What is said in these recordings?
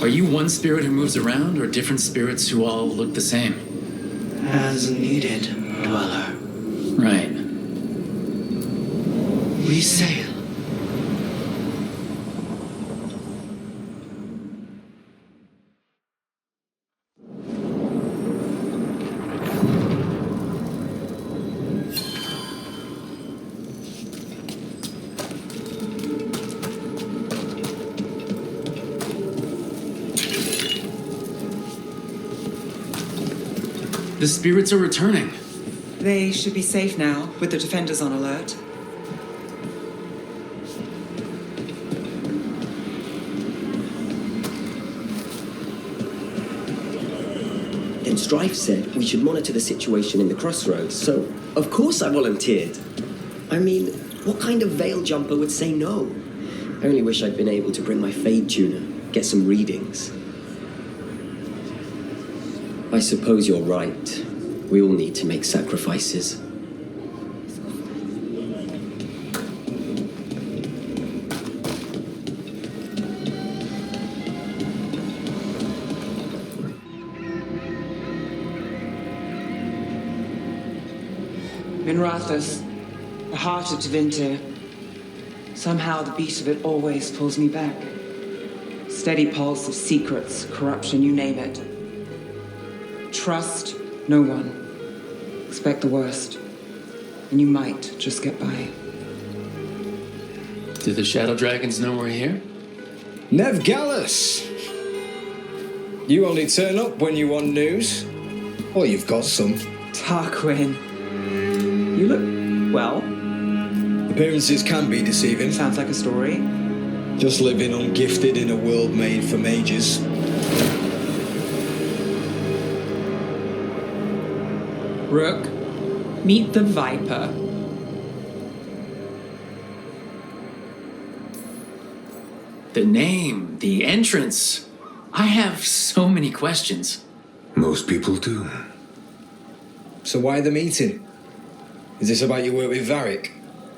Are you one spirit who moves around, or different spirits who all look the same? As needed, dweller. Right. We sail. The spirits are returning. They should be safe now, with the defenders on alert. Then Strife said we should monitor the situation in the crossroads, so of course I volunteered. I mean, what kind of veil jumper would say no? I only wish I'd been able to bring my Fade tuner, get some readings. I suppose you're right. We all need to make sacrifices. Minrathus, the heart of Tevinter. Somehow the beat of it always pulls me back. Steady pulse of secrets, corruption, you name it. Trust no one. Expect the worst. And you might just get by. Do the Shadow Dragons know we're here? Nev Gallus! You only turn up when you want news. Or you've got some. Tarquin. You look well. Appearances can be deceiving. Sounds like a story. Just living ungifted in a world made for mages. Rook, meet the Viper. The name, the entrance. I have so many questions. Most people do. So why the meeting? Is this about your work with Varric?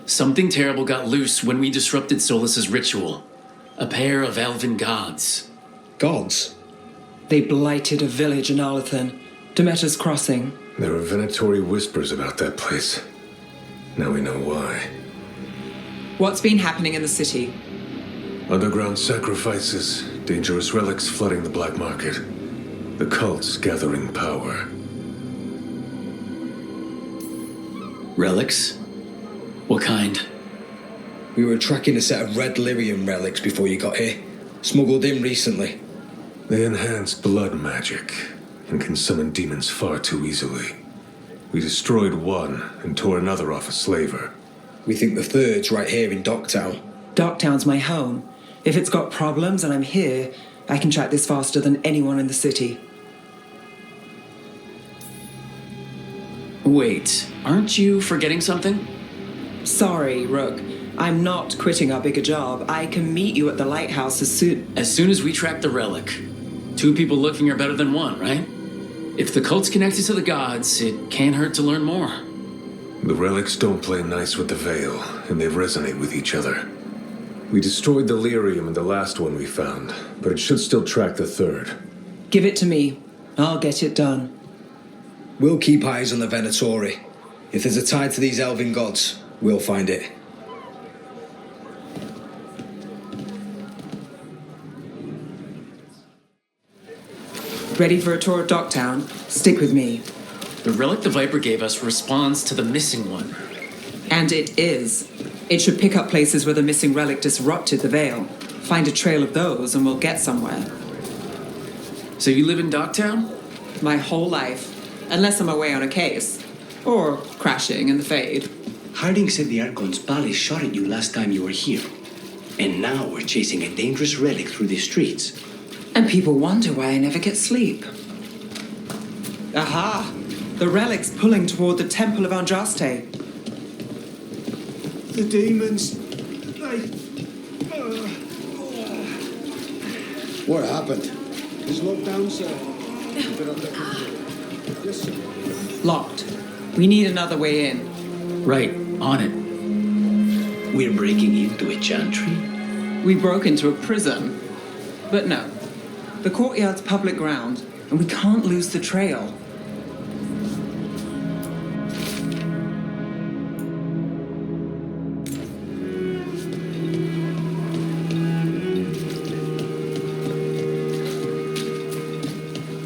Something terrible got loose when we disrupted Solus's ritual. A pair of elven gods. Gods? They blighted a village in Arlathan, Demeter's Crossing. There are venatory whispers about that place. Now we know why. What's been happening in the city? Underground sacrifices, dangerous relics flooding the black market. The cults gathering power. Relics? What kind? We were tracking a set of red lyrium relics before you got here. Smuggled in recently. They enhance blood magic and can summon demons far too easily. We destroyed one and tore another off a slaver. We think the third's right here in Docktown. Docktown's my home. If it's got problems and I'm here, I can track this faster than anyone in the city. Wait, aren't you forgetting something? Sorry, Rook. I'm not quitting our bigger job. I can meet you at the lighthouse as soon... As soon as we track the relic. Two people looking are better than one, right? If the cult's connected to the gods, it can't hurt to learn more. The relics don't play nice with the Veil, and they resonate with each other. We destroyed the lyrium in the last one we found, but it should still track the third. Give it to me. I'll get it done. We'll keep eyes on the Venatori. If there's a tie to these elven gods, we'll find it. Ready for a tour of Docktown? Stick with me. The relic the Viper gave us responds to the missing one. And it is. It should pick up places where the missing relic disrupted the Veil. Find a trail of those and we'll get somewhere. So you live in Docktown? My whole life. Unless I'm away on a case. Or crashing in the Fade. Harding said the Archon's palace shot at you last time you were here. And now we're chasing a dangerous relic through the streets. And people wonder why I never get sleep. Aha! The relic's pulling toward the Temple of Andraste. The demons... What happened? It's locked down, sir. Yes, sir. Locked. We need another way in. Right, on it. We're breaking into a chantry? We broke into a prison. But no. The courtyard's public ground, and we can't lose the trail.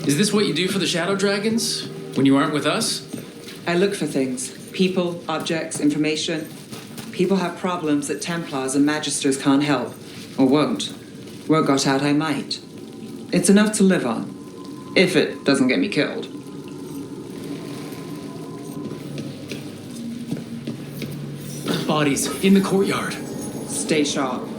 Is this what you do for the Shadow Dragons? When you aren't with us? I look for things. People, objects, information. People have problems that Templars and Magisters can't help. Or won't. Word got out I might. It's enough to live on. If it doesn't get me killed. Bodies in the courtyard. Stay sharp.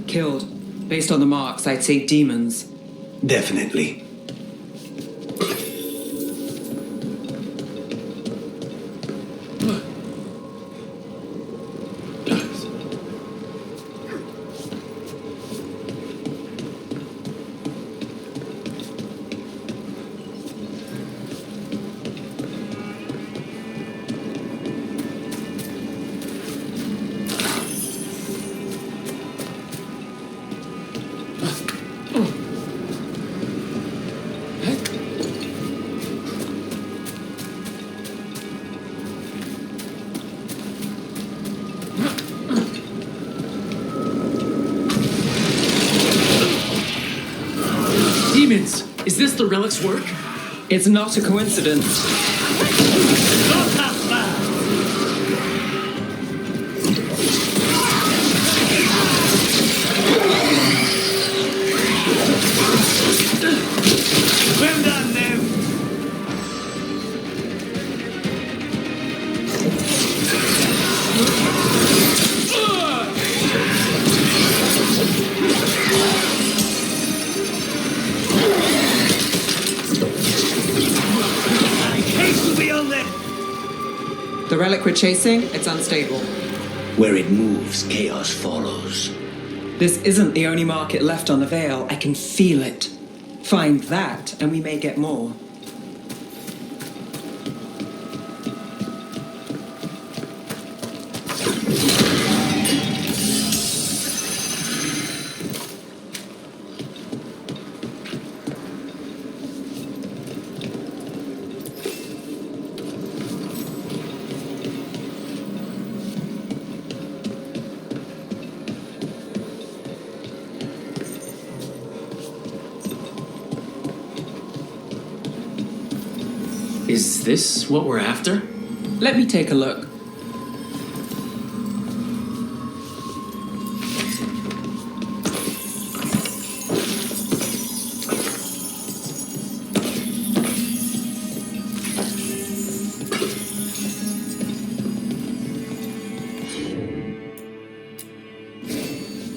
Killed. Based on the marks, I'd say demons. Definitely. Demons! Is this the relic's work? It's not a coincidence. Well done, them! The relic we're chasing, it's unstable. Where it moves, chaos follows. This isn't the only market left on the Veil. I can feel it. Find that, and we may get more. Is this what we're after? Let me take a look.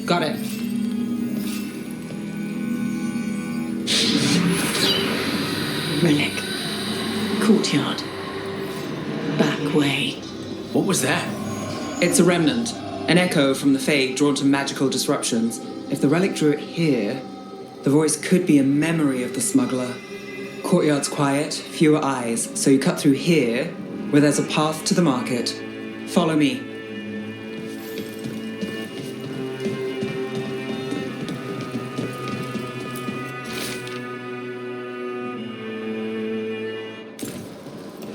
Got it. Relic. Courtyard. Back way. What was that? It's a remnant, an echo from the Fae drawn to magical disruptions. If the relic drew it here, the voice could be a memory of the smuggler. Courtyard's quiet, fewer eyes, so you cut through here, where there's a path to the market. Follow me.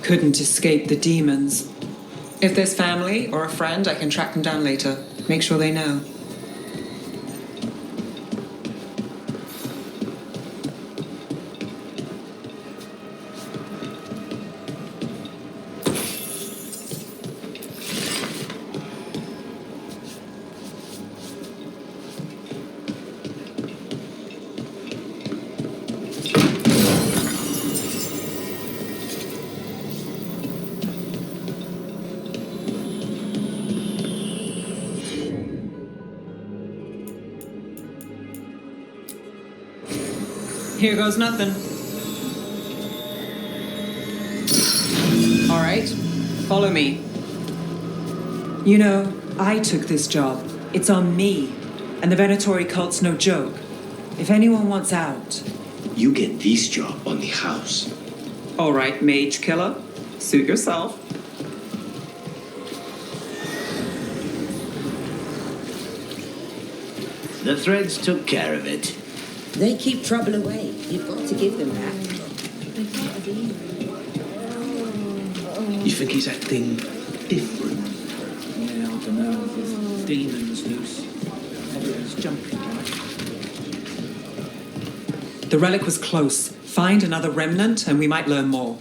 Couldn't escape the demons. If there's family or a friend, I can track them down later. Make sure they know. Here goes nothing. All right, follow me. You know, I took this job. It's on me. And the Venatori cult's no joke. If anyone wants out... You get this job on the house. All right, Mage Killer. Suit yourself. The threads took care of it. They keep trouble away. You've got to give them that. You think he's acting different? Yeah, I don't know. There's demons loose. Everyone's jumping, right? The relic was close. Find another remnant and we might learn more.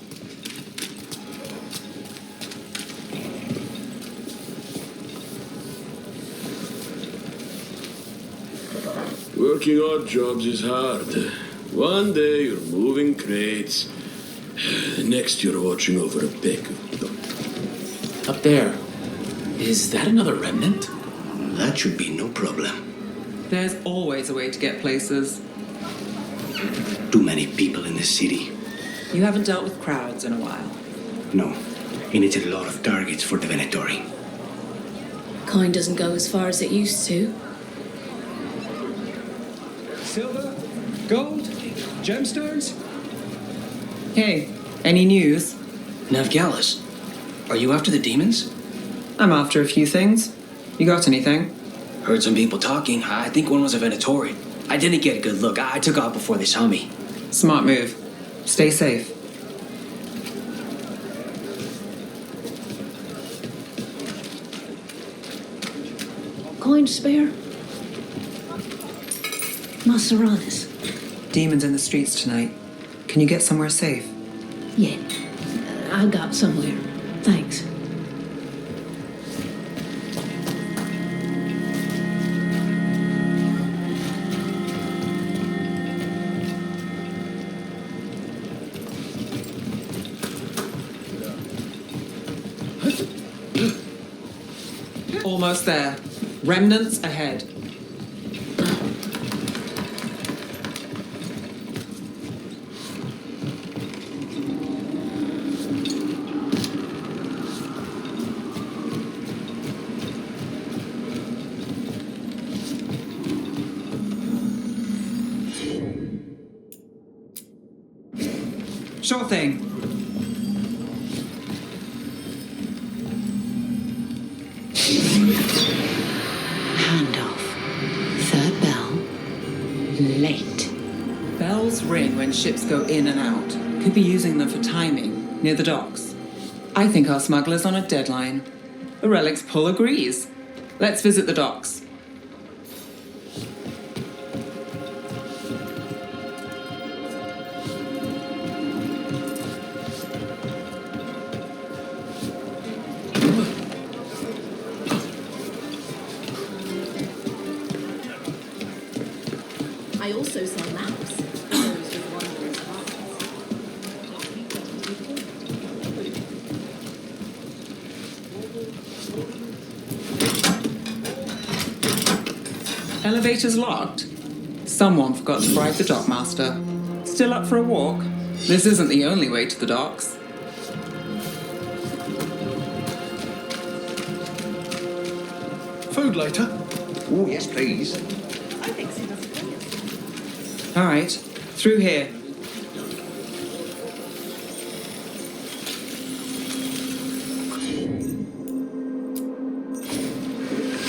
Working odd jobs is hard. One day you're moving crates. The next you're watching over a bag of them. Up there. Is that another remnant? That should be no problem. There's always a way to get places. Too many people in the city. You haven't dealt with crowds in a while. No, and it's a lot of targets for the Venatori. Kind doesn't go as far as it used to. Silver? Gold? Gemstones? Hey, any news? Navgalis, are you after the demons? I'm after a few things. You got anything? Heard some people talking. I think one was a Venatori. I didn't get a good look. I took off before they saw me. Smart move. Stay safe. Coin spare? Maseranas. Demons in the streets tonight. Can you get somewhere safe? Yeah. I got somewhere. Thanks. Almost there. Remnants ahead. Sure thing. Handoff. Third bell. Late. Bells ring when ships go in and out. Could be using them for timing, near the docks. I think our smuggler's on a deadline. The relic's pull agrees. Let's visit the docks. I also sell maps. Those with wondrous hearts. Elevator's locked. Someone forgot to bribe the dockmaster. Still up for a walk? This isn't the only way to the docks. Food later? Oh, yes, please. All right, through here.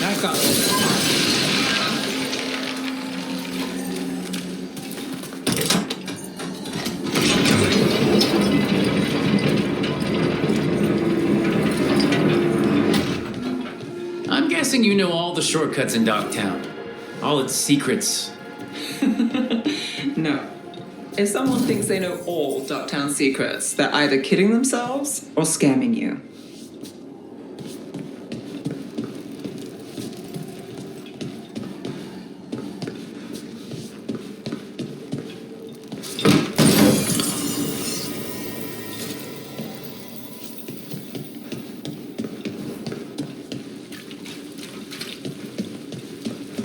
I've got it. I'm guessing you know all the shortcuts in Dogtown. All its secrets. No. If someone thinks they know all Dogtown secrets, they're either kidding themselves or scamming you.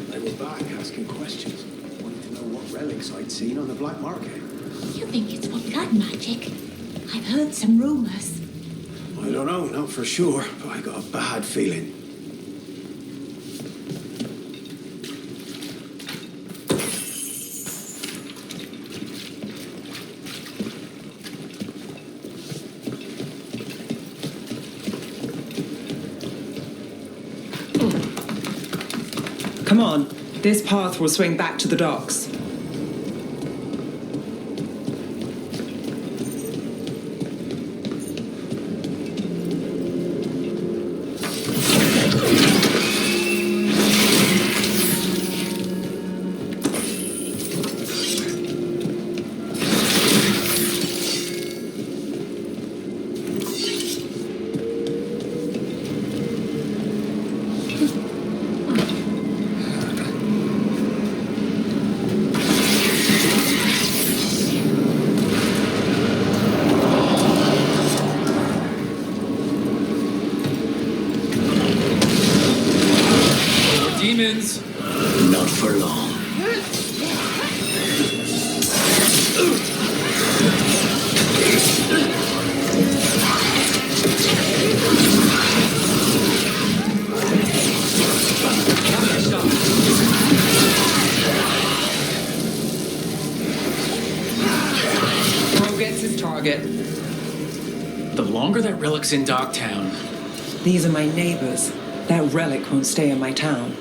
They were back asking questions, wanting to know what relic relics I'd seen on the black market. You think it's for blood magic? I've heard some rumors. I don't know, not for sure, but I got a bad feeling. Come on, this path will swing back to the docks. Demons! Not for long. Pro gets his target. The longer that relic's in Dogtown, These are my neighbors. That relic won't stay in my town.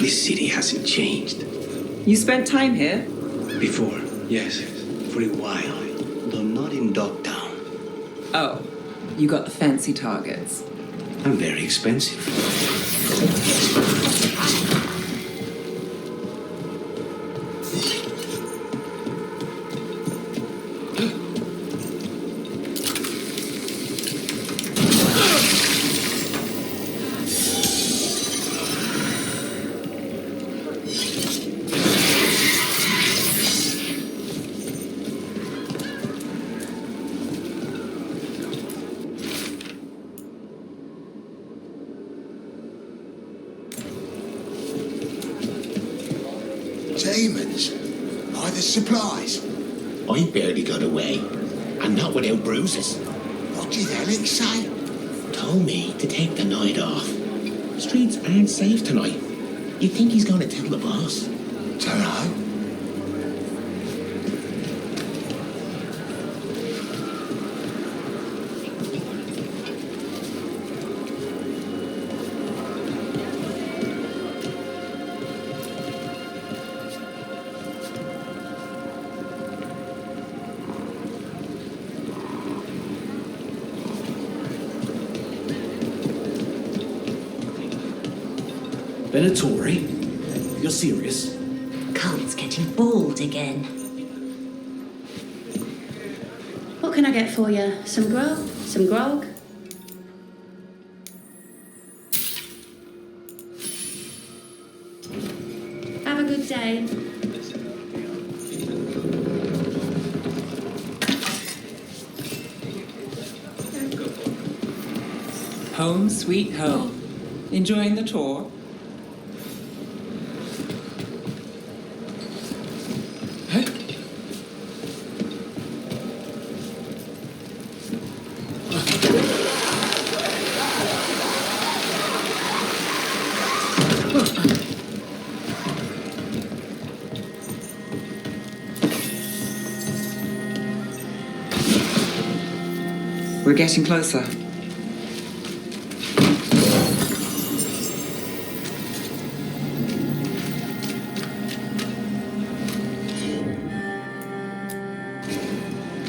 This city hasn't changed. You spent time here? Before, yes, for a while. Though not in Dogtown. Oh, you got the fancy targets. I'm very expensive. Demons? By the supplies? I barely got away, and not without bruises. What did Alex say? Told me to take the night off. Streets aren't safe tonight. You think he's going to tell the boss? Dunno. Been a Tory? You're serious? Cult's getting bald again. What can I get for you? Some grub? Some grog? Have a good day. Home sweet home. Enjoying the tour? We're getting closer.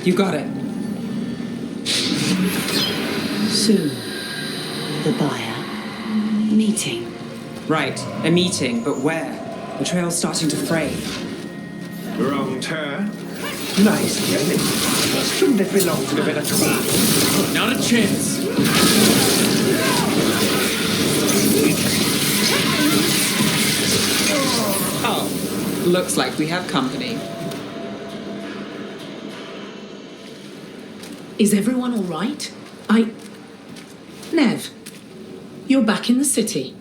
You got it. Soon. The buyer. Meeting. Right, a meeting, but where? The trail's starting to fray. Wrong turn. Nice, really. Shouldn't it belong to the bit of crap? Not a chance. Oh, looks like we have company. Is everyone all right? Nev, you're back in the city.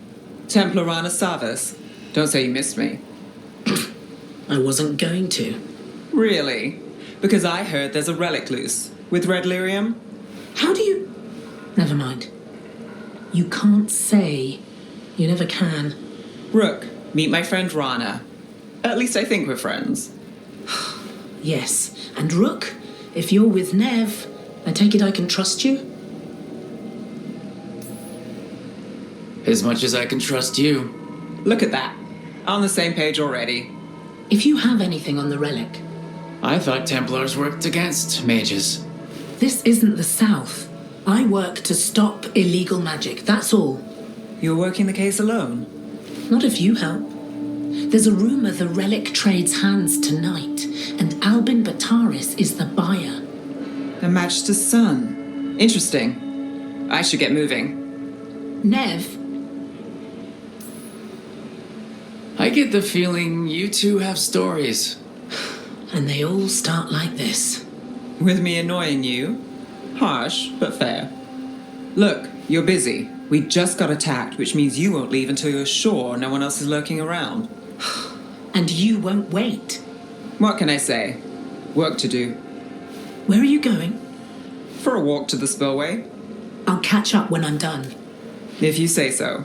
Templar Rana Savas. Don't say you missed me. I wasn't going to. Really? Because I heard there's a relic loose. With red lyrium? How do you... Never mind. You can't say. You never can. Rook, meet my friend Rana. At least I think we're friends. Yes, and Rook, if you're with Nev, I take it I can trust you? As much as I can trust you. Look at that. On the same page already. If you have anything on the relic... I thought Templars worked against mages. This isn't the South. I work to stop illegal magic, that's all. You're working the case alone? Not if you help. There's a rumor the relic trades hands tonight, and Albin Bataris is the buyer. The Magister's son. Interesting. I should get moving. Nev? I get the feeling you two have stories. And they all start like this. With me annoying you? Harsh, but fair. Look, you're busy. We just got attacked, which means you won't leave until you're sure no one else is lurking around. And you won't wait. What can I say? Work to do. Where are you going? For a walk to the spillway. I'll catch up when I'm done. If you say so.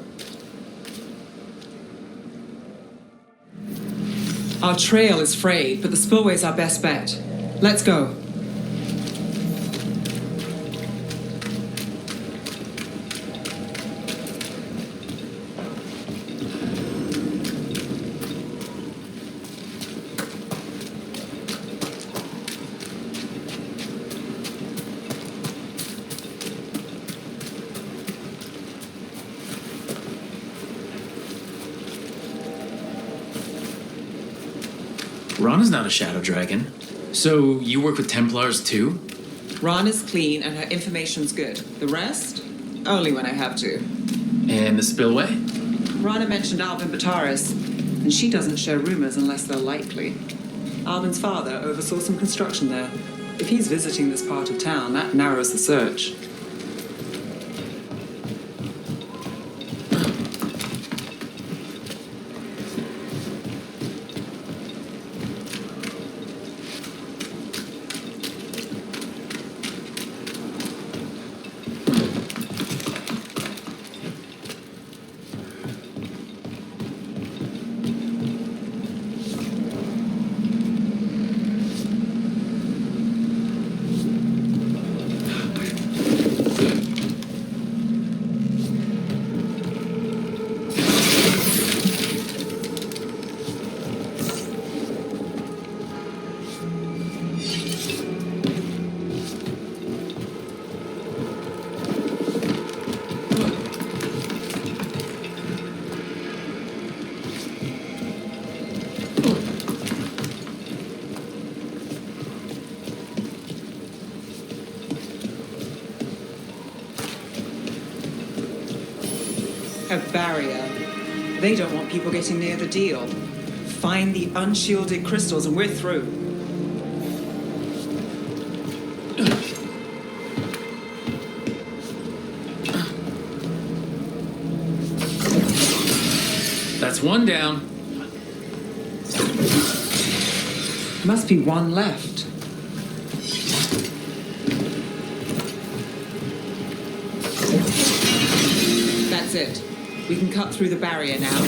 Our trail is frayed, but the spillway's our best bet. Let's go. Rana's not a shadow dragon. So you work with Templars too? Rana's clean and her information's good. The rest? Only when I have to. And the spillway? Rana mentioned Albin Bataris, and she doesn't share rumors unless they're likely. Albin's father oversaw some construction there. If he's visiting this part of town, that narrows the search. A barrier. They don't want people getting near the deal. Find the unshielded crystals and we're through. That's one down. Must be one left. That's it. We can cut through the barrier now.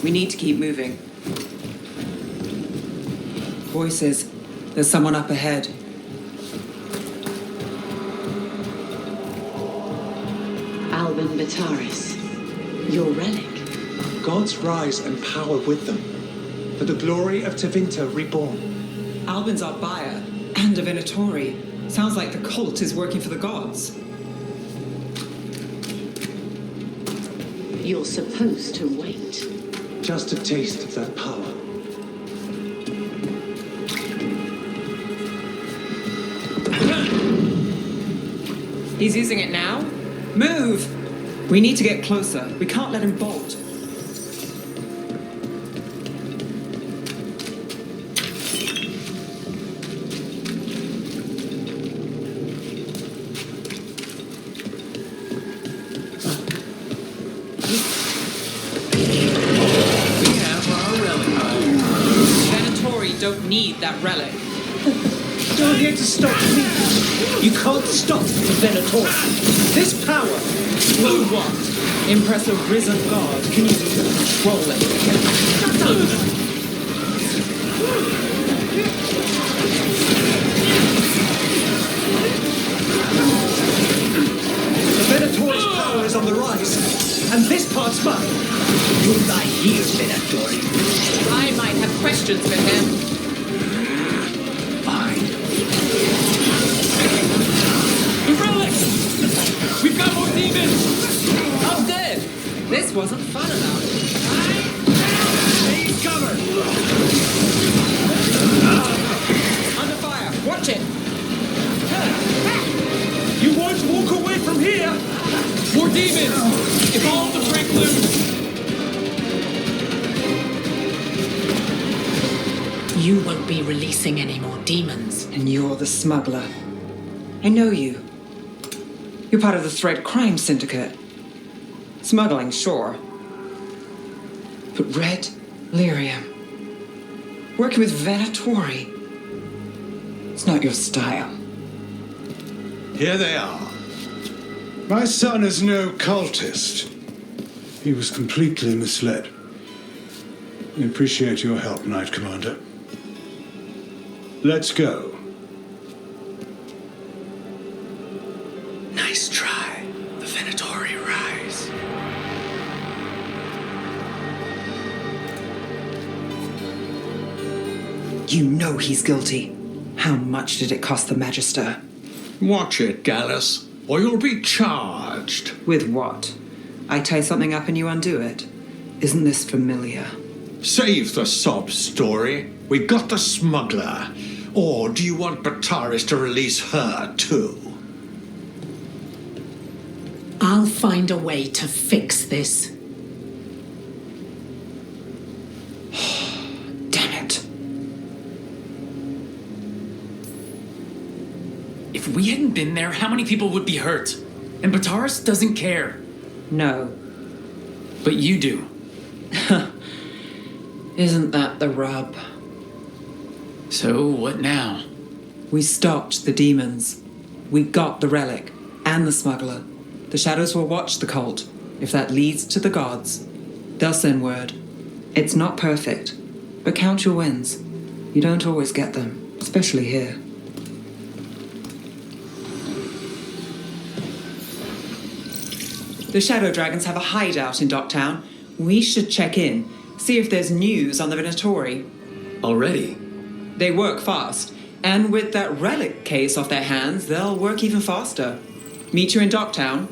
We need to keep moving. Voices. There's someone up ahead. Albin Bataris. Your relic. Gods rise and power with them. For the glory of Tevinter reborn. Albin's our buyer. And a Venatori. Sounds like the cult is working for the gods. You're supposed to wait. Just a taste of that power. He's using it now? Move! We need to get closer. We can't let him bolt. Don't need that relic. You're here to stop me. You can't stop the Venator. This power. What you want? Impress a risen god. Can you control it? The Venator's power is on the rise, and this part's mine. You lie here, Venator. I might have questions for him. We've got more demons! Oh, good. This wasn't fun enough. He's covered. Under fire. Watch it. You won't walk away from here. More demons! Evolve to break loose! You won't be releasing any more demons. And you're the smuggler. I know you. You're part of the Threat Crime Syndicate. Smuggling, sure. But red lyrium. Working with Venatori. It's not your style. Here they are. My son is no cultist. He was completely misled. We appreciate your help, Knight Commander. Let's go. Nice try. The Venatori rise. You know he's guilty. How much did it cost the Magister? Watch it, Gallus, or you'll be charged. With what? I tie something up and you undo it. Isn't this familiar? Save the sob story. We got the smuggler. Or do you want Bataris to release her, too? I'll find a way to fix this. Damn it. If we hadn't been there, how many people would be hurt? And Bataris doesn't care. No. But you do. Isn't that the rub? So what now? We stopped the demons. We got the relic and the smuggler. The shadows will watch the cult. If that leads to the gods, they'll send word. It's not perfect, but count your wins. You don't always get them, especially here. The Shadow Dragons have a hideout in Docktown. We should check in, see if there's news on the Venatori. Already? They work fast, and with that relic case off their hands, they'll work even faster. Meet you in Docktown.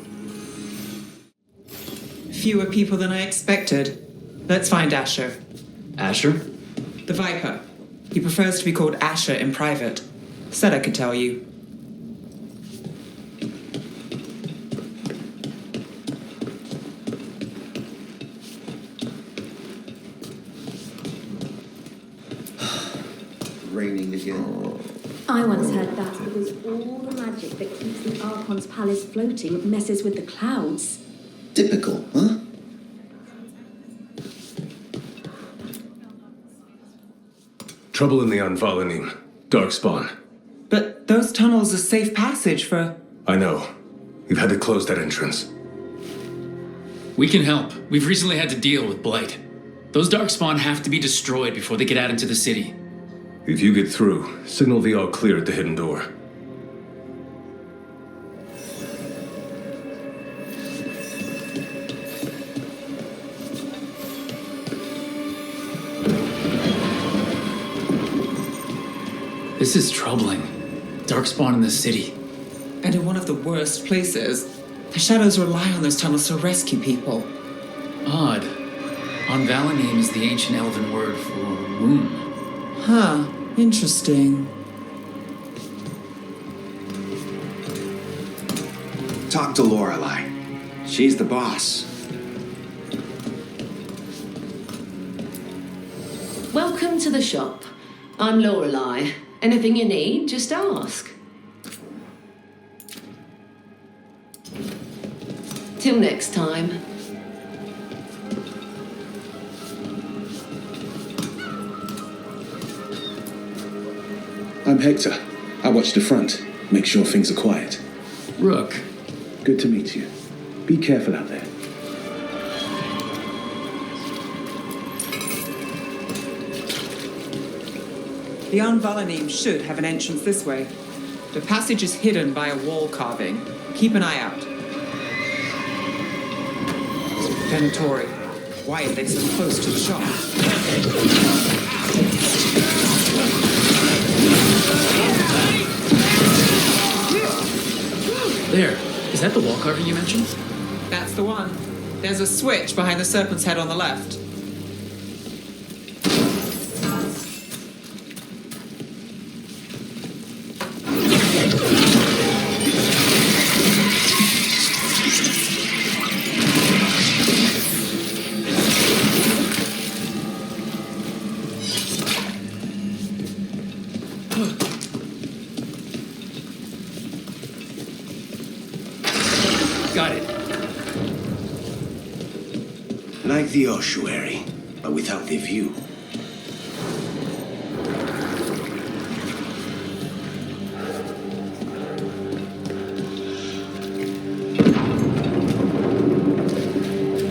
Fewer people than I expected. Let's find Asher. Asher? The Viper. He prefers to be called Asher in private. Said I could tell you. Raining again. I once heard that's because all the magic that keeps the Archon's palace floating messes with the clouds. Typical, huh? Trouble in the Anvalanim. Darkspawn. But those tunnels are safe passage for... I know. We've had to close that entrance. We can help. We've recently had to deal with Blight. Those Darkspawn have to be destroyed before they get out into the city. If you get through, signal the all clear at the hidden door. This is troubling. Darkspawn in the city. And in one of the worst places. The shadows rely on those tunnels to rescue people. Odd. On Valinine is the ancient elven word for room. Huh. Interesting. Talk to Lorelei. She's the boss. Welcome to the shop. I'm Lorelei. Anything you need, just ask. Till next time. I'm Hector. I watch the front. Make sure things are quiet. Rook. Good to meet you. Be careful out there. The Valinine should have an entrance this way. The passage is hidden by a wall carving. Keep an eye out. Venatori. Why are they so close to the shop? There. Is that the wall carving you mentioned? That's the one. There's a switch behind the serpent's head on the left. Got it. Like the ossuary, but without the view.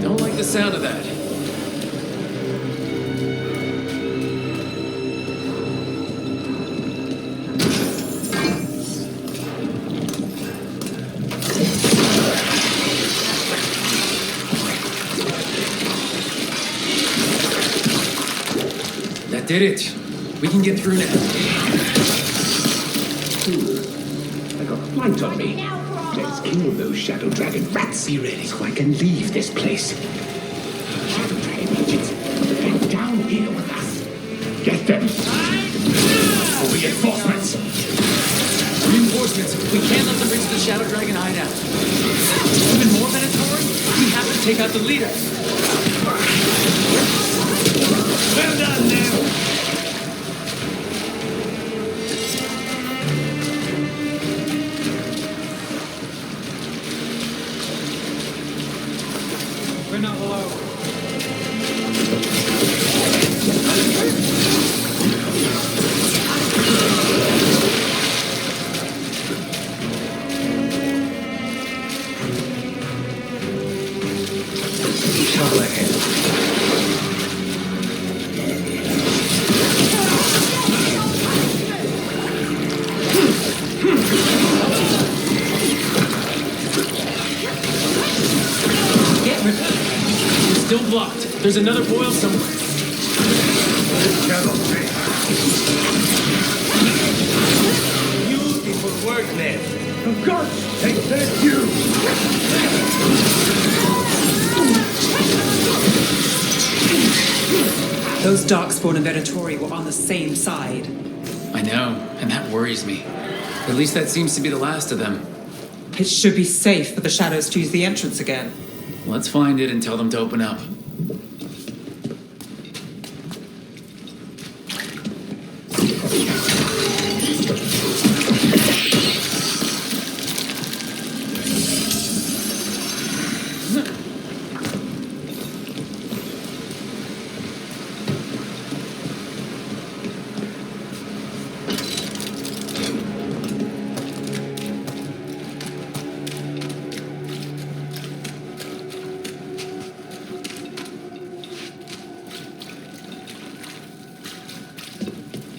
Don't like the sound of that. Did it. We can get through now. I got Blight on me. Let's kill those shadow dragon rats. Be ready so I can leave this place. Shadow dragon agents, they're down here with us. Get them. Reinforcements. Reinforcements. We can't let them reach the shadow dragon hideout. Even more Venatori? We have to take out the leader. Well done now. We're not alone. Still blocked. There's another boil somewhere. Beautiful work, man. Of course, take that you. Those Darkspawn and Venatori were on the same side. I know, and that worries me. At least that seems to be the last of them. It should be safe for the shadows to use the entrance again. Let's find it and tell them to open up.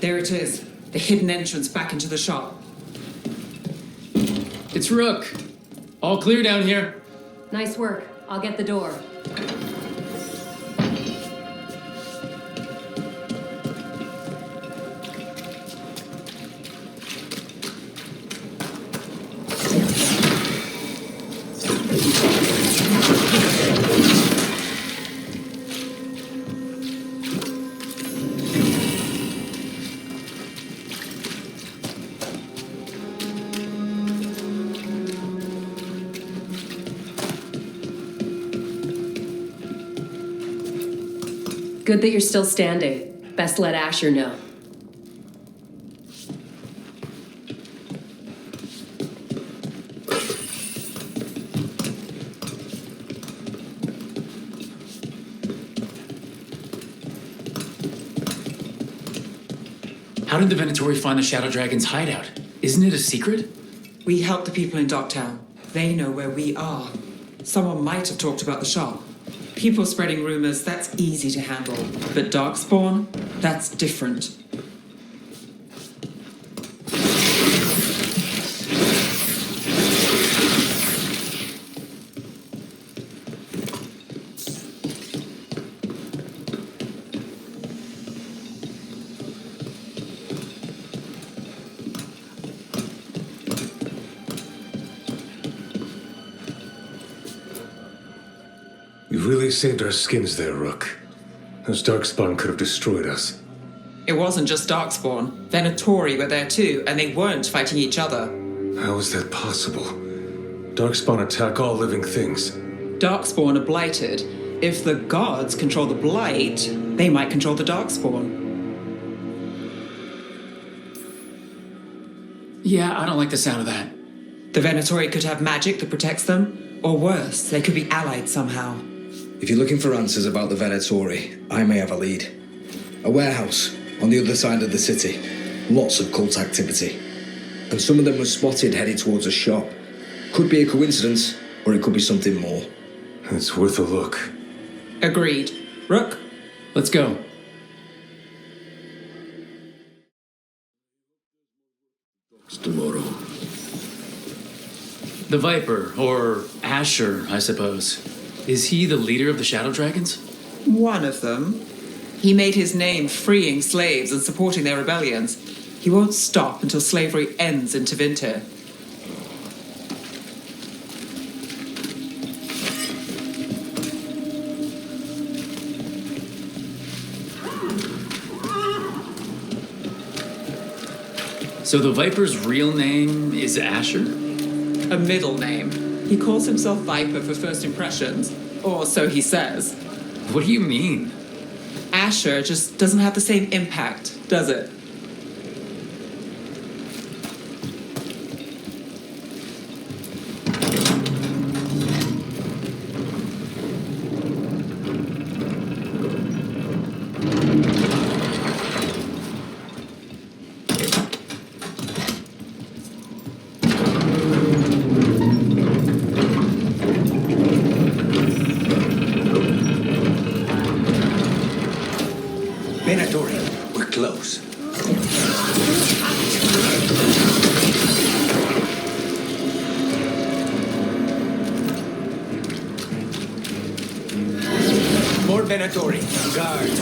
There it is. The hidden entrance back into the shop. It's Rook. All clear down here. Nice work. I'll get the door. Good that you're still standing. Best let Asher know. How did the Venatori find the Shadow Dragon's hideout? Isn't it a secret? We help the people in Docktown. They know where we are. Someone might have talked about the shop. People spreading rumors, that's easy to handle. But Darkspawn, that's different. You really saved our skins there, Rook. Those Darkspawn could have destroyed us. It wasn't just Darkspawn. Venatori were there too, and they weren't fighting each other. How is that possible? Darkspawn attack all living things. Darkspawn are blighted. If the gods control the Blight, they might control the Darkspawn. Yeah, I don't like the sound of that. The Venatori could have magic that protects them, or worse, they could be allied somehow. If you're looking for answers about the Venatori, I may have a lead. A warehouse on the other side of the city. Lots of cult activity. And some of them were spotted heading towards a shop. Could be a coincidence, or it could be something more. It's worth a look. Agreed. Rook? Let's go. Tomorrow. The Viper, or Asher, I suppose. Is he the leader of the Shadow Dragons? One of them. He made his name freeing slaves and supporting their rebellions. He won't stop until slavery ends in Tevinter. So the Viper's real name is Asher? A middle name. He calls himself Viper for first impressions, or so he says. What do you mean? Asher just doesn't have the same impact, does it? Venatori, we're close. More Venatori. Guards,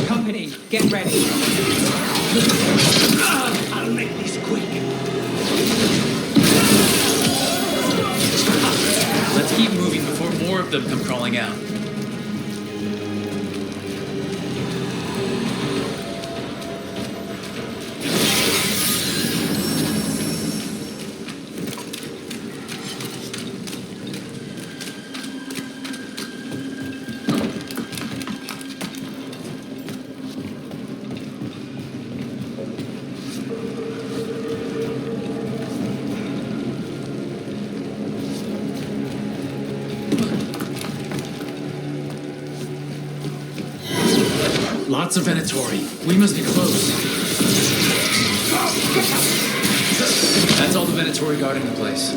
Company, get ready. I'll make this quick. Let's keep moving before more of them come crawling out. Lots of Venatori. We must be close. That's all the Venatori guarding the place.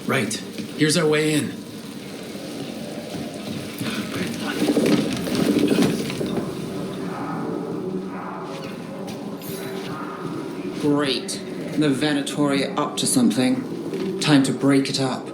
Right. Here's our way in. Great. The Venatori are up to something. Time to break it up.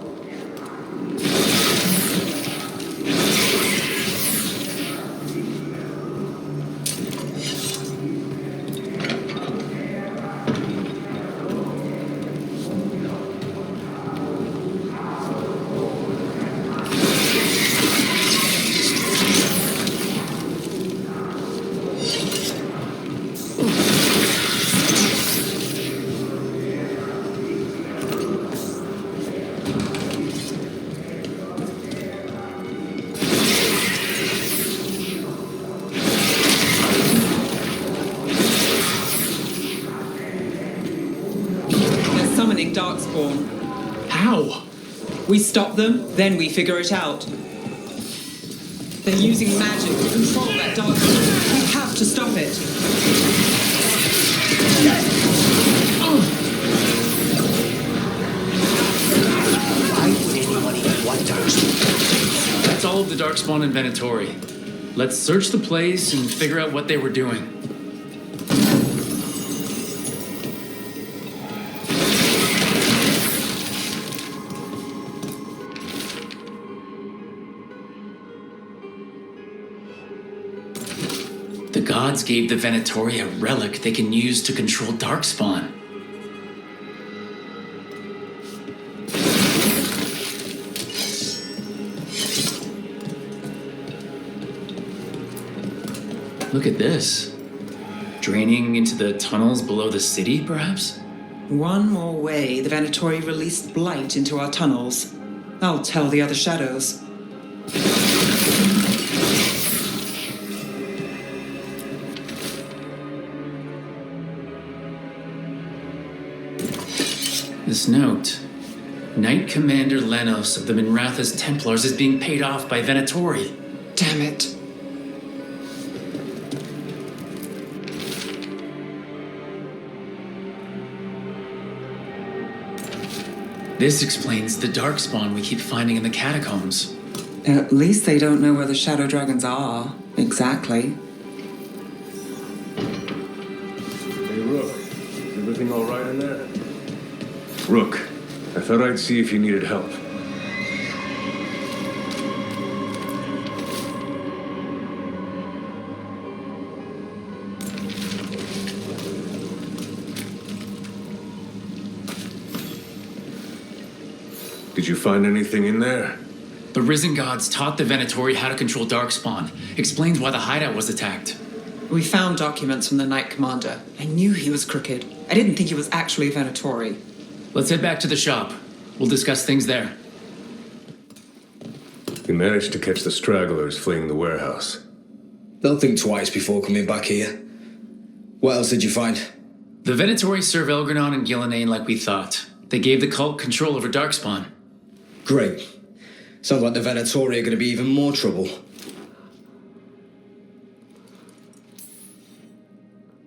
Darkspawn. How? We stop them, then we figure it out. They're using magic to control that Darkspawn. We have to stop it. Why would anybody want Darkspawn? That's all of the Darkspawn and Venatori. Let's search the place and figure out what they were doing. The gods gave the Venatori a relic they can use to control Darkspawn. Look at this. Draining into the tunnels below the city, perhaps? One more way the Venatori released Blight into our tunnels. I'll tell the other shadows. This note. Knight Commander Lenos of the Minratha's Templars is being paid off by Venatori. Damn it. This explains the Darkspawn we keep finding in the catacombs. At least they don't know where the Shadow Dragons are. Exactly. Hey, Rook. Is everything all right in there? Rook, I thought I'd see if you needed help. Did you find anything in there? The Risen Gods taught the Venatori how to control Darkspawn. Explains why the hideout was attacked. We found documents from the Knight Commander. I knew he was crooked. I didn't think he was actually a Venatori. Let's head back to the shop. We'll discuss things there. We managed to catch the stragglers fleeing the warehouse. They'll think twice before coming back here. What else did you find? The Venatori serve Elgranon and Gillenane like we thought. They gave the cult control over Darkspawn. Great. Sounds like the Venatori are going to be even more trouble.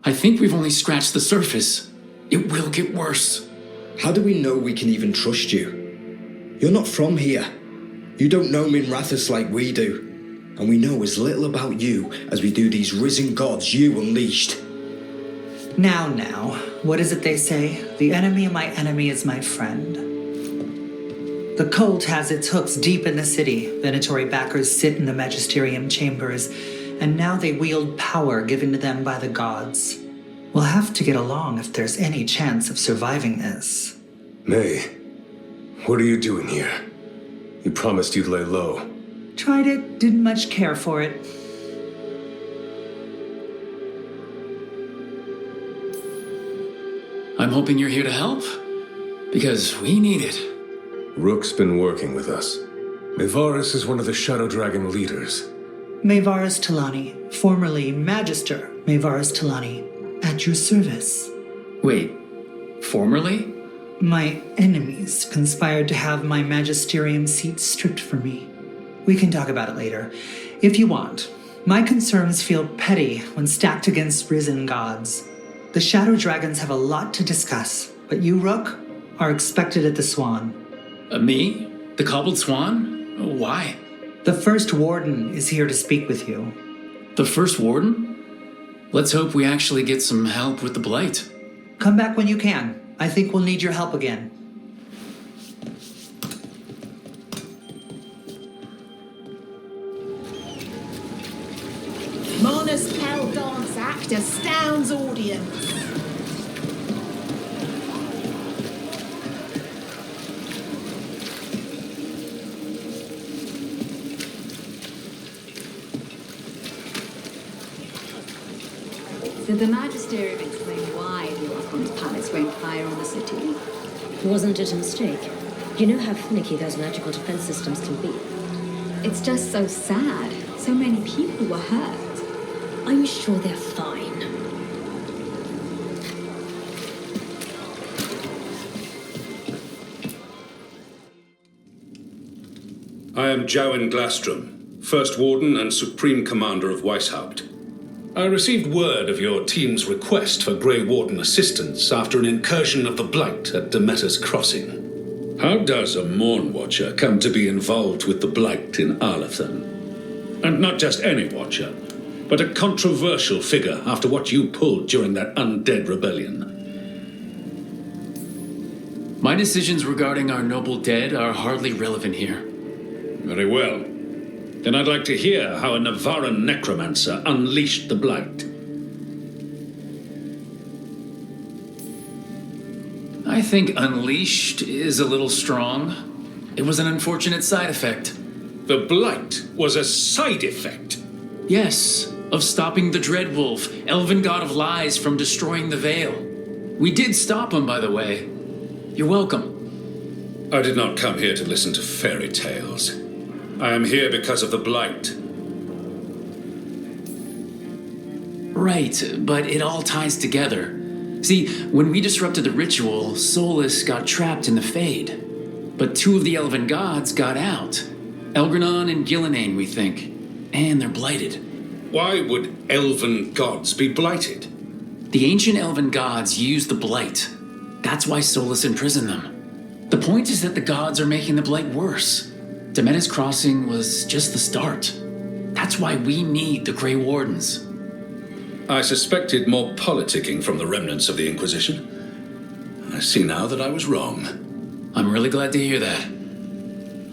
I think we've only scratched the surface. It will get worse. How do we know we can even trust you? You're not from here. You don't know Minrathus like we do. And we know as little about you as we do these risen gods you unleashed. Now, what is it they say? The enemy of my enemy is my friend. The cult has its hooks deep in the city. Venatori backers sit in the magisterium chambers, and now they wield power given to them by the gods. We'll have to get along if there's any chance of surviving this. May, what are you doing here? You promised you'd lay low. Tried it, didn't much care for it. I'm hoping you're here to help. Because we need it. Rook's been working with us. Mevaris is one of the Shadow Dragon leaders. Maevaris Talani, formerly Magister Maevaris Talani, at your service. Wait, formerly? My enemies conspired to have my magisterium seat stripped from me. We can talk about it later, if you want. My concerns feel petty when stacked against risen gods. The Shadow Dragons have a lot to discuss, but you, Rook, are expected at the Swan. Me? The Cobbled Swan? Why? The First Warden is here to speak with you. The First Warden? Let's hope we actually get some help with the Blight. Come back when you can. I think we'll need your help again. Mona's Pell Dance Act astounds audience. Did the Magisterium explain why the Archon's palace rained fire on the city? Wasn't it a mistake? You know how finicky those magical defense systems can be. It's just so sad. So many people were hurt. I'm sure they're fine. I am Jowan Glastrom, First Warden and Supreme Commander of Weishaupt. I received word of your team's request for Grey Warden assistance after an incursion of the Blight at Demeter's Crossing. How does a Morn Watcher come to be involved with the Blight in Arlathan? And not just any Watcher, but a controversial figure after what you pulled during that undead rebellion. My decisions regarding our noble dead are hardly relevant here. Very well. Then I'd like to hear how a Navaran necromancer unleashed the Blight. I think unleashed is a little strong. It was an unfortunate side effect. The Blight was a side effect? Yes, of stopping the Dreadwolf, elven god of lies, from destroying the Veil. We did stop him, by the way. You're welcome. I did not come here to listen to fairy tales. I am here because of the Blight. Right, but it all ties together. See, when we disrupted the ritual, Solus got trapped in the Fade. But two of the elven gods got out. Elgranon and Gillinane, we think. And they're blighted. Why would elven gods be blighted? The ancient elven gods used the Blight. That's why Solus imprisoned them. The point is that the gods are making the Blight worse. Demeter's Crossing was just the start. That's why we need the Grey Wardens. I suspected more politicking from the remnants of the Inquisition. I see now that I was wrong. I'm really glad to hear that.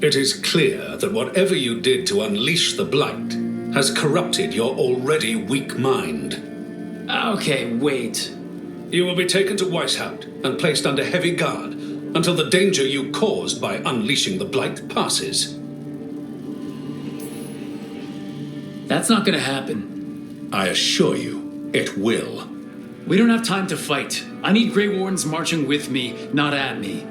It is clear that whatever you did to unleash the Blight has corrupted your already weak mind. Okay, wait. You will be taken to Weishaupt and placed under heavy guard until the danger you caused by unleashing the Blight passes. That's not gonna happen. I assure you, it will. We don't have time to fight. I need Grey Wardens marching with me, not at me.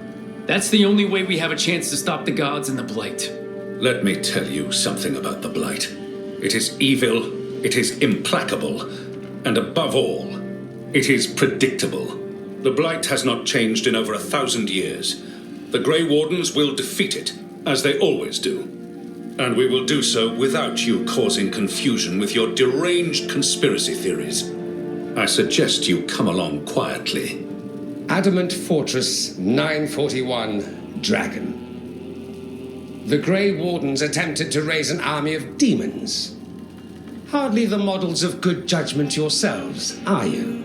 That's the only way we have a chance to stop the gods and the Blight. Let me tell you something about the Blight. It is evil, it is implacable, and above all, it is predictable. The Blight has not changed in over 1,000 years. The Grey Wardens will defeat it, as they always do. And we will do so without you causing confusion with your deranged conspiracy theories. I suggest you come along quietly. Adamant Fortress 941, Dragon. The Grey Wardens attempted to raise an army of demons. Hardly the models of good judgment yourselves, are you?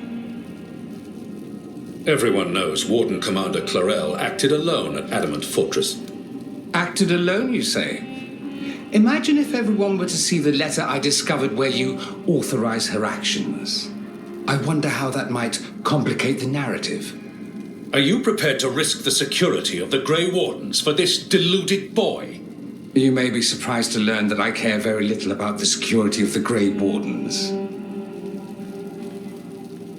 Everyone knows Warden Commander Clarel acted alone at Adamant Fortress. Acted alone, you say? Imagine if everyone were to see the letter I discovered where you authorize her actions. I wonder how that might complicate the narrative. Are you prepared to risk the security of the Grey Wardens for this deluded boy? You may be surprised to learn that I care very little about the security of the Grey Wardens.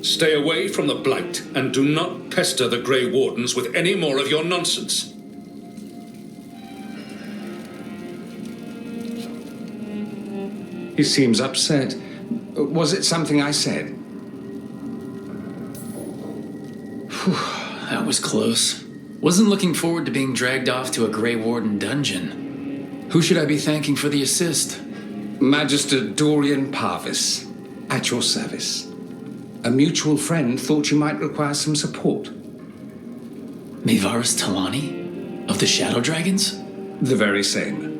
Stay away from the Blight, and do not pester the Grey Wardens with any more of your nonsense. He seems upset. Was it something I said? That was close. Wasn't looking forward to being dragged off to a Grey Warden dungeon. Who should I be thanking for the assist? Magister Dorian Parvis, at your service. A mutual friend thought you might require some support. Maevaris Talani? Of the Shadow Dragons? The very same.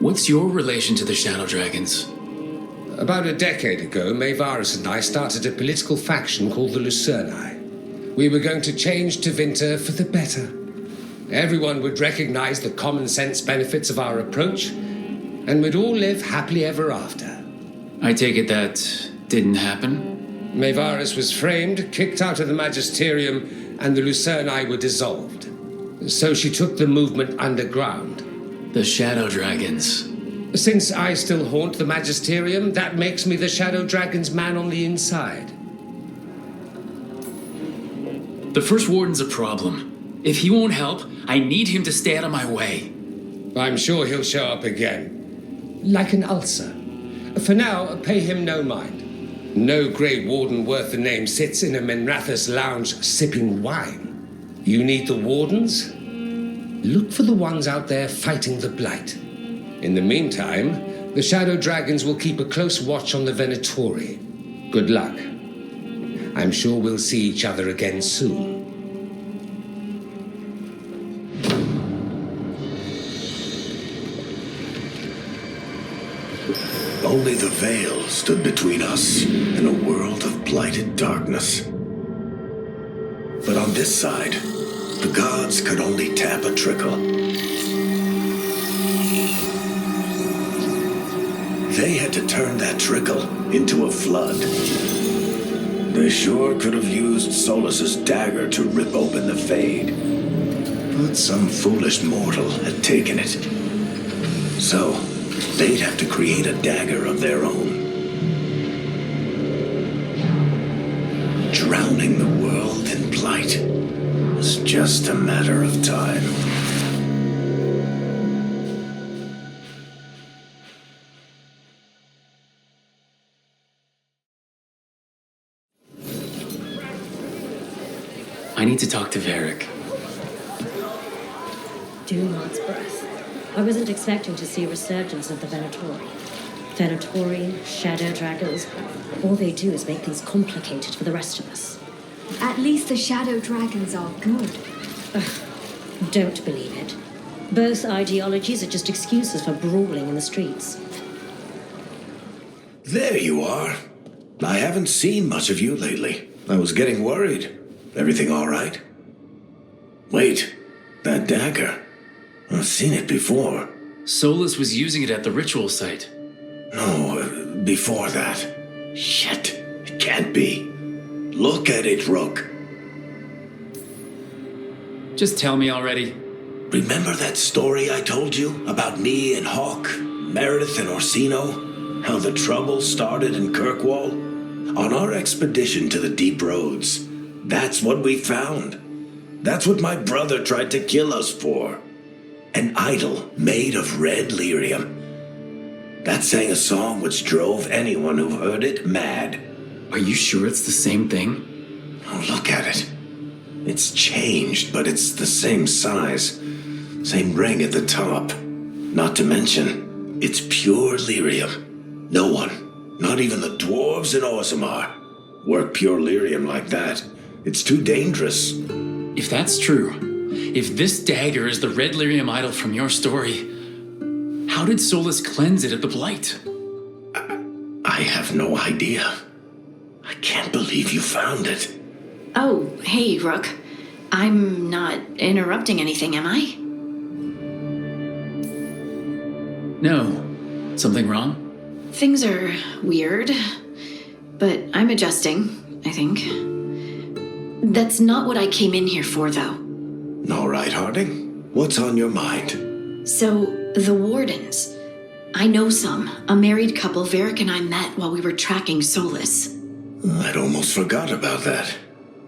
What's your relation to the Shadow Dragons? About a decade ago, Maevaris and I started a political faction called the Lucerni. We were going to change Tevinter for the better. Everyone would recognize the common sense benefits of our approach, and we'd all live happily ever after. I take it that didn't happen? Maevaris was framed, kicked out of the Magisterium, and the Lucerni were dissolved. So she took the movement underground. The Shadow Dragons. Since I still haunt the Magisterium, that makes me the Shadow Dragon's man on the inside. The First Warden's a problem. If he won't help, I need him to stay out of my way. I'm sure he'll show up again. Like an ulcer. For now, pay him no mind. No Grey Warden worth the name sits in a Menrathus lounge sipping wine. You need the Wardens? Look for the ones out there fighting the Blight. In the meantime, the Shadow Dragons will keep a close watch on the Venatori. Good luck. I'm sure we'll see each other again soon. Only the veil stood between us and a world of blighted darkness. But on this side, the gods could only tap a trickle. They had to turn that trickle into a flood. They sure could have used Solus's dagger to rip open the Fade. But some foolish mortal had taken it. So, they'd have to create a dagger of their own. Drowning the world in blight was just a matter of time. I need to talk to Varric. Doomard's breath. I wasn't expecting to see a resurgence of the Venatori. Venatori, Shadow Dragons, all they do is make things complicated for the rest of us. At least the Shadow Dragons are good. Don't believe it. Both ideologies are just excuses for brawling in the streets. There you are. I haven't seen much of you lately. I was getting worried. Everything all right? Wait, that dagger. I've seen it before. Solus was using it at the ritual site. No, before that. Shit, it can't be. Look at it, Rook. Just tell me already. Remember that story I told you about me and Hawk, Meredith and Orsino? How the trouble started in Kirkwall? On our expedition to the Deep Roads, that's what we found. That's what my brother tried to kill us for. An idol made of red lyrium. That sang a song which drove anyone who heard it mad. Are you sure it's the same thing? Oh, look at it. It's changed, but it's the same size. Same ring at the top. Not to mention, it's pure lyrium. No one, not even the dwarves in Orzammar, work pure lyrium like that. It's too dangerous. If that's true, if this dagger is the red lyrium idol from your story, how did Solus cleanse it at the Blight? I have no idea. I can't believe you found it. Oh, hey, Rook. I'm not interrupting anything, am I? No. Something wrong? Things are weird, but I'm adjusting, I think. That's not what I came in here for, though. All right, Harding. What's on your mind? So, the Wardens. I know some. A married couple Varric and I met while we were tracking Solus. I'd almost forgot about that.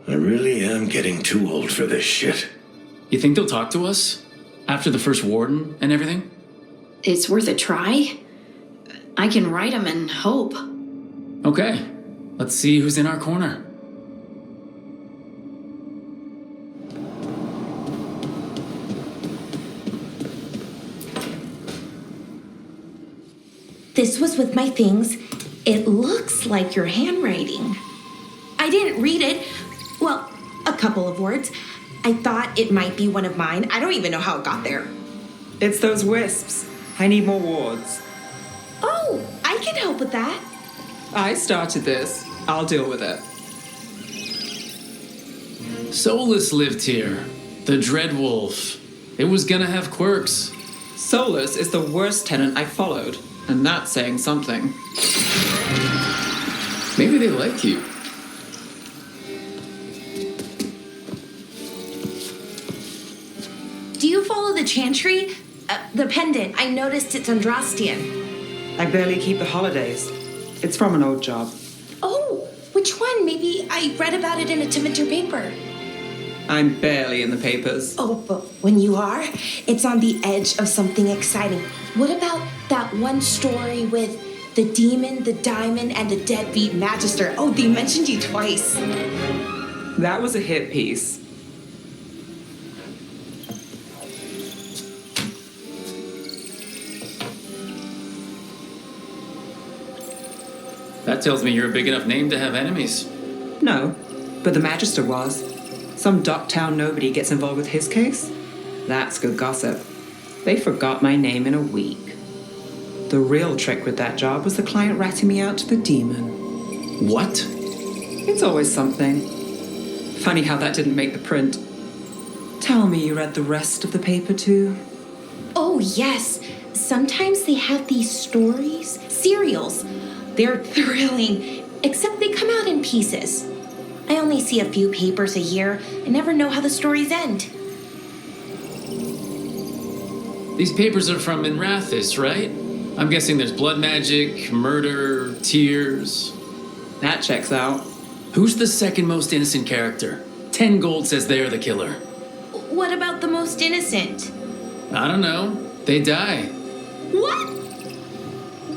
I. I really am getting too old for this shit. You think they'll talk to us? After the first warden and everything? It's worth a try. I can write him and hope. Okay, let's see who's in our corner. This was with my things. It looks like your handwriting. I didn't read it. Well, a couple of words. I thought it might be one of mine. I don't even know how it got there. It's those wisps. I need more wards. Oh, I can help with that. I started this. I'll deal with it. Solus lived here. The Dreadwolf. It was gonna have quirks. Solus is the worst tenant I followed, and that's saying something. Maybe they like you. Do you follow the chantry? The pendant. I noticed it's Andrastian. I barely keep the holidays. It's from an old job. Oh, which one? Maybe I read about it in a Timenter paper. I'm barely in the papers. Oh, but when you are, it's on the edge of something exciting. What about that one story with the demon, the diamond, and the deadbeat magister? Oh, they mentioned you twice. That was a hit piece. That tells me you're a big enough name to have enemies. No, but the magister was. Some Docktown nobody gets involved with his case? That's good gossip. They forgot my name in a week. The real trick with that job was the client ratting me out to the demon. What? It's always something. Funny how that didn't make the print. Tell me you read the rest of the paper too? Oh, yes. Sometimes they have these stories, serials. They're thrilling, except they come out in pieces. I only see a few papers a year and never know how the stories end. These papers are from Minrathis, right? I'm guessing there's blood magic, murder, tears. That checks out. Who's the second most innocent character? 10 gold says they're the killer. What about the most innocent? I don't know. They die. What?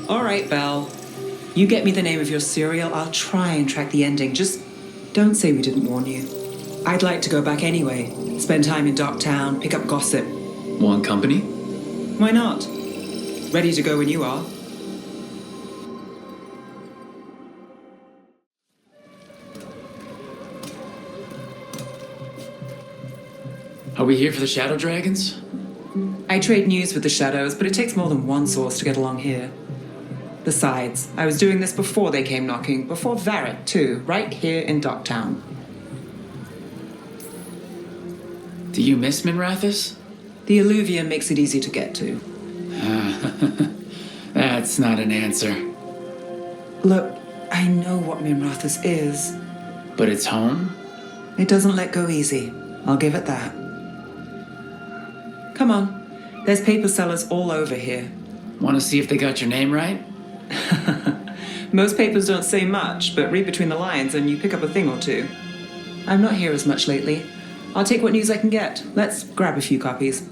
All right, Belle. You get me the name of your serial, I'll try and track the ending. Just don't say we didn't warn you. I'd like to go back anyway. Spend time in Docktown, pick up gossip. Want company? Why not? Ready to go when you are. Are we here for the Shadow Dragons? I trade news with the Shadows, but it takes more than one source to get along here. Besides, I was doing this before they came knocking, before Varric too, right here in Docktown. Do you miss Minrathis? The alluvium makes it easy to get to. That's not an answer. Look, I know what Minrathis is. But it's home? It doesn't let go easy. I'll give it that. Come on. There's paper sellers all over here. Want to see if they got your name right? Most papers don't say much, but read between the lines and you pick up a thing or two. I'm not here as much lately. I'll take what news I can get. Let's grab a few copies.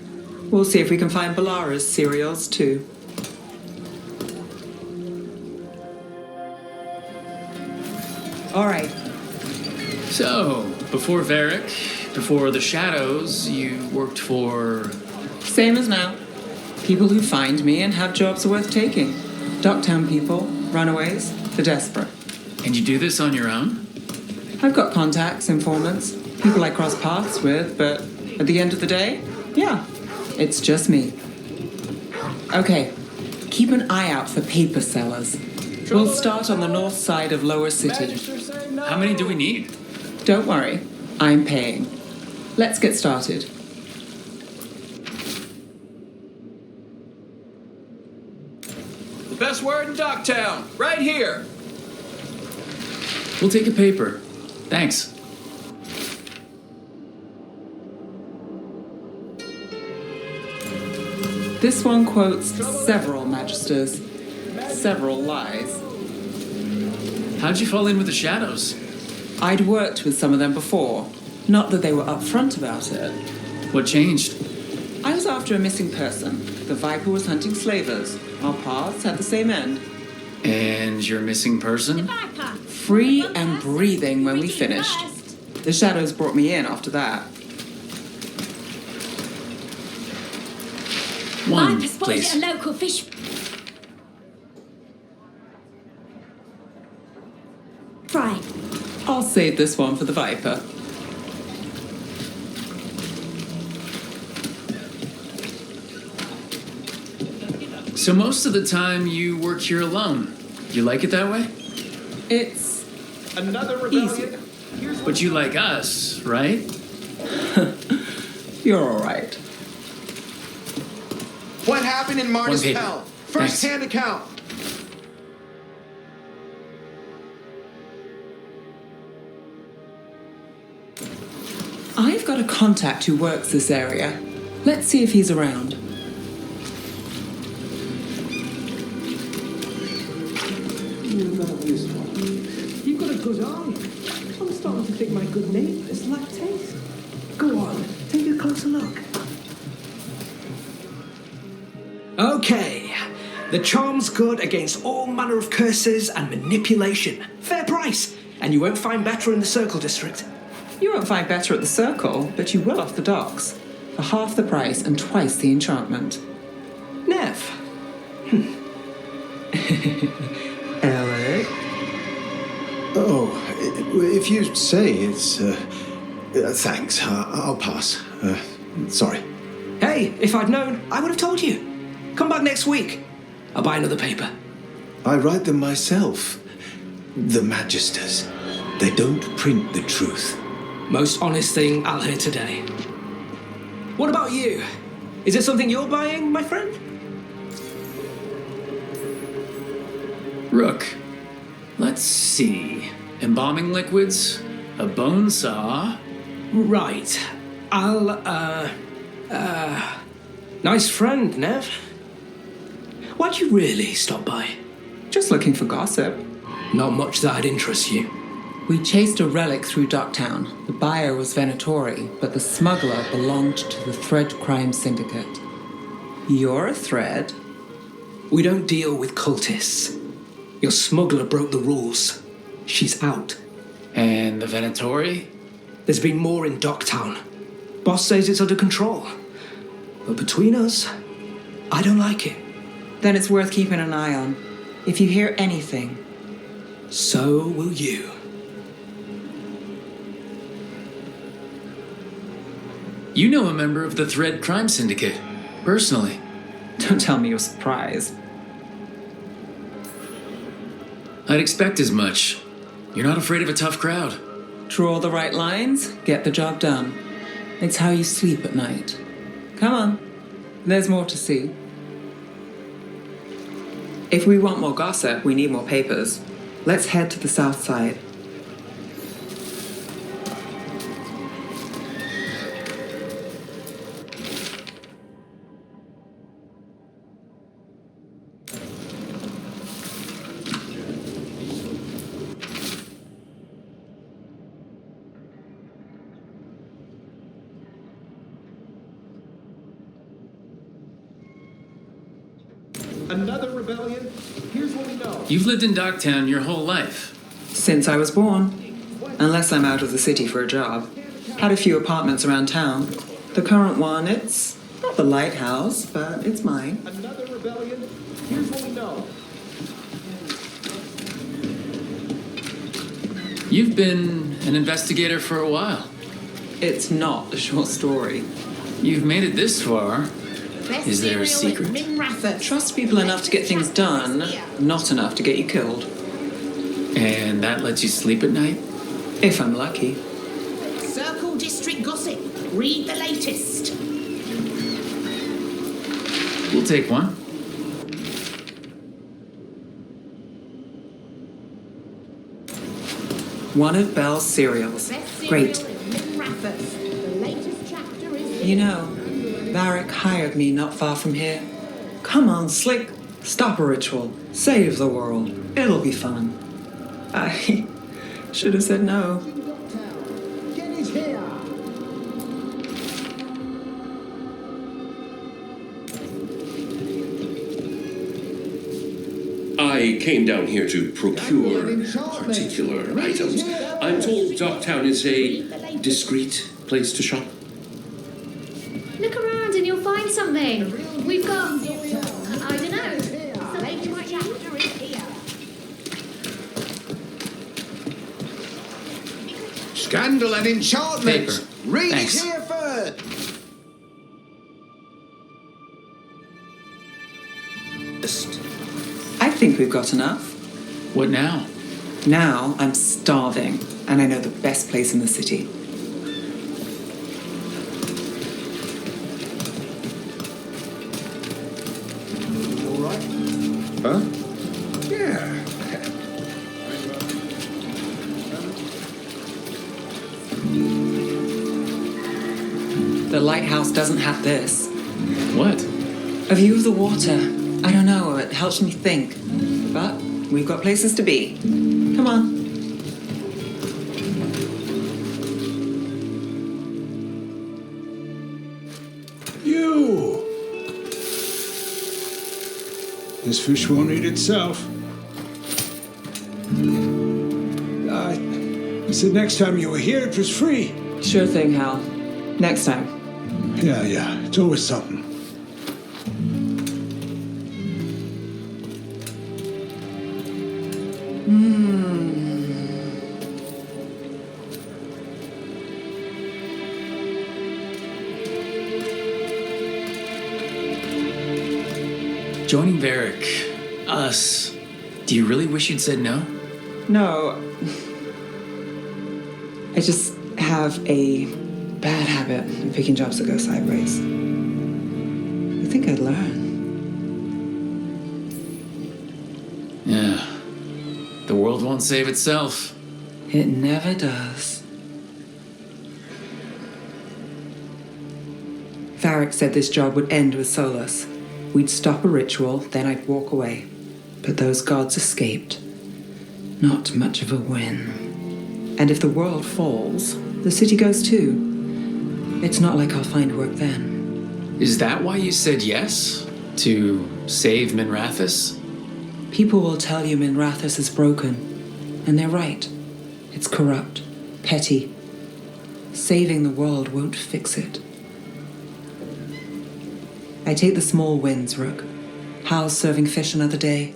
We'll see if we can find Balara's serials too. All right. So, before Varric, before the Shadows, you worked for... Same as now. People who find me and have jobs worth taking. Docktown people, runaways, the desperate. And you do this on your own? I've got contacts, informants, people I cross paths with, but at the end of the day, yeah, it's just me. Okay, keep an eye out for paper sellers. We'll start on the north side of Lower City. How many do we need? Don't worry, I'm paying. Let's get started. The best word in Docktown, right here. We'll take a paper. Thanks. This one quotes several magisters, several lies. How'd you fall in with the Shadows? I'd worked with some of them before. Not that they were upfront about it. What changed? I was after a missing person. The Viper was hunting slavers. Our paths had the same end. And your missing person? Free and breathing when we finished. The shadows brought me in after that. One, Viper spotted please. at a local fish. Fry. I'll save this one for the Viper. So most of the time you work here alone. You like it that way? It's Another rebellion? But you like us, right? You're all right. What happened in Marty's paper. Hell? Thanks. First-hand account. I've got a contact who works this area. Let's see if he's around. You've got a good eye. I'm starting to think my good neighbours lack taste. Go on, take a closer look. Okay. The charm's good against all manner of curses and manipulation. Fair price. And you won't find better in the Circle District. You won't find better at the Circle, but you will off the docks. For half the price and twice the enchantment. Nev. Alec? Oh, if you say it's... thanks. I'll pass. Sorry. Hey, if I'd known, I would have told you. Come back next week. I'll buy another paper. I write them myself. The Magisters. They don't print the truth. Most honest thing I'll hear today. What about you? Is it something you're buying, my friend? Rook. Let's see. Embalming liquids, a bone saw. Right. Nice friend, Nev. Why'd you really stop by? Just looking for gossip. Not much that'd interest you. We chased a relic through Docktown. The buyer was Venatori, but the smuggler belonged to the Thread Crime Syndicate. You're a thread? We don't deal with cultists. Your smuggler broke the rules. She's out. And the Venatori? There's been more in Docktown. Boss says it's under control. But between us, I don't like it. Then it's worth keeping an eye on. If you hear anything. So will you. You know a member of the Thread Crime Syndicate, personally. Don't tell me you're surprised. I'd expect as much. You're not afraid of a tough crowd. Draw the right lines, get the job done. It's how you sleep at night. Come on, there's more to see. If we want more gossip, we need more papers. Let's head to the south side. Another rebellion? Here's what we know. You've lived in Docktown your whole life. Since I was born. Unless I'm out of the city for a job. Had a few apartments around town. The current one, it's not the lighthouse, but it's mine. Another rebellion? Here's what we know. You've been an investigator for a while. It's not a short story. You've made it this far. Is there a secret? Trust people enough to get things done, not enough to get you killed. And that lets you sleep at night? If I'm lucky. Circle District gossip. Read the latest. We'll take one. One of Belle's cereals. Great. You know, Varric hired me not far from here. Come on, Slick. Stop a ritual. Save the world. It'll be fun. I should have said no. I came down here to procure particular items. I'm told Docktown is a discreet place to shop. Look around and you'll find something. We've got, I don't know, something you might chapter is here. Scandal and enchantment. Paper. Read Thanks. it here first. I think we've got enough. What now? Now I'm starving, and I know the best place in the city. All right? Huh? Yeah. The lighthouse doesn't have this. What? A view of the water. I don't know, it helps me think. But we've got places to be. Come on. You! This fish won't eat itself. I said next time you were here it was free. Sure thing, Hal. Next time. Yeah, it's always something. Joining Varric, us. Do you really wish you'd said no? No. I just have a bad habit of picking jobs that go sideways. You think I'd learn? Yeah. The world won't save itself. It never does. Varric said this job would end with Solus. We'd stop a ritual, then I'd walk away. But those gods escaped. Not much of a win. And if the world falls, the city goes too. It's not like I'll find work then. Is that why you said yes? To save Minrathous? People will tell you Minrathous is broken. And they're right. It's corrupt, petty. Saving the world won't fix it. I take the small wins, Rook. Hal's serving fish another day,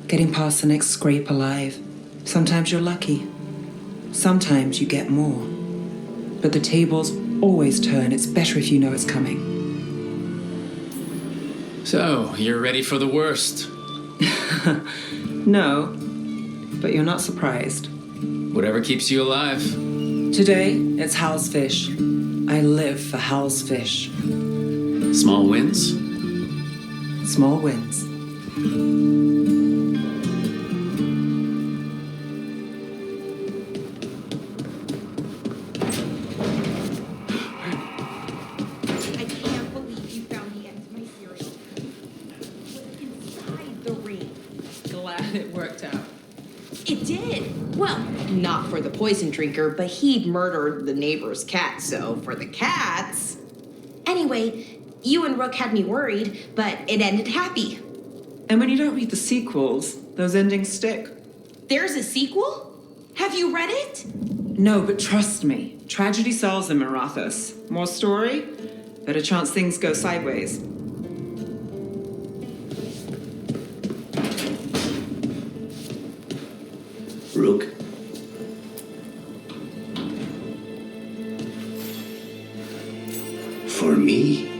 getting past the next scrape alive. Sometimes you're lucky. Sometimes you get more. But the tables always turn. It's better if you know it's coming. So, you're ready for the worst? No, but you're not surprised. Whatever keeps you alive. Today, it's Hal's fish. I live for Hal's fish. Small wins? Small wins. I can't believe you found the end to my cereal. Inside the ring. Glad it worked out. It did. Well, not for the poison drinker, but he'd murdered the neighbor's cat, so for the cats. Anyway, you and Rook had me worried, but it ended happy. And when you don't read the sequels, those endings stick. There's a sequel? Have you read it? No, but trust me. Tragedy sells in Minrathous. More story, better chance things go sideways. Rook? For me?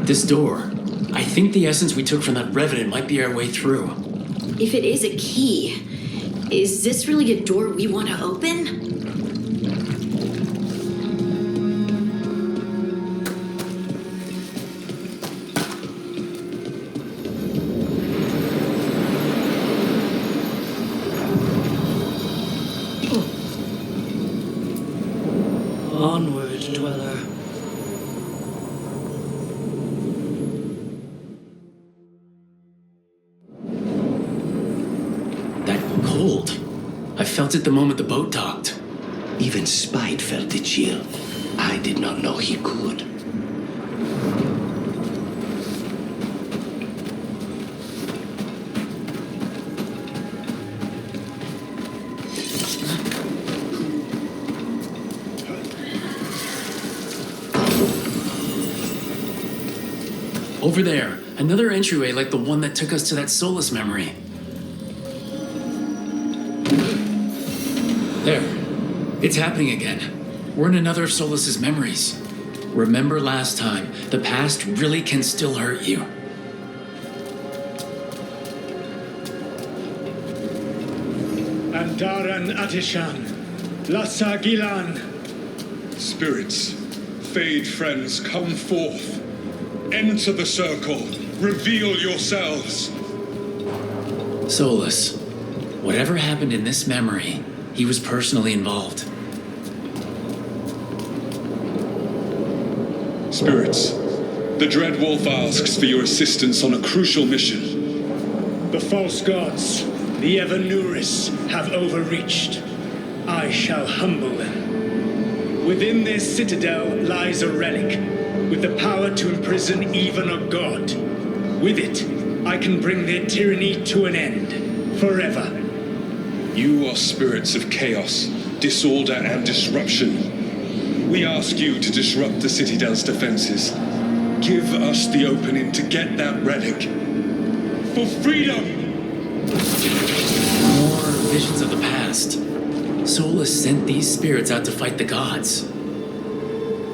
This door. I think the essence we took from that revenant might be our way through. If it is a key, is this really a door we want to open? cold. I felt it the moment the boat docked. Even Spite felt the chill. I did not know he could. Over there, another entryway like the one that took us to that Solus memory. There. It's happening again. We're in another of Solus's memories. Remember last time, the past really can still hurt you. Andaran Atishan, Lassa Gilan. Spirits, fade friends, come forth. Enter the circle. Reveal yourselves. Solus, whatever happened in this memory, he was personally involved. Spirits, the Dread Wolf asks for your assistance on a crucial mission. The false gods, the Evanuris, have overreached. I shall humble them. Within this citadel lies a relic, with the power to imprison even a god. With it, I can bring their tyranny to an end, forever. You are spirits of chaos, disorder, and disruption. We ask you to disrupt the Citadel's defenses. Give us the opening to get that relic. For freedom! More visions of the past. Solus sent these spirits out to fight the gods.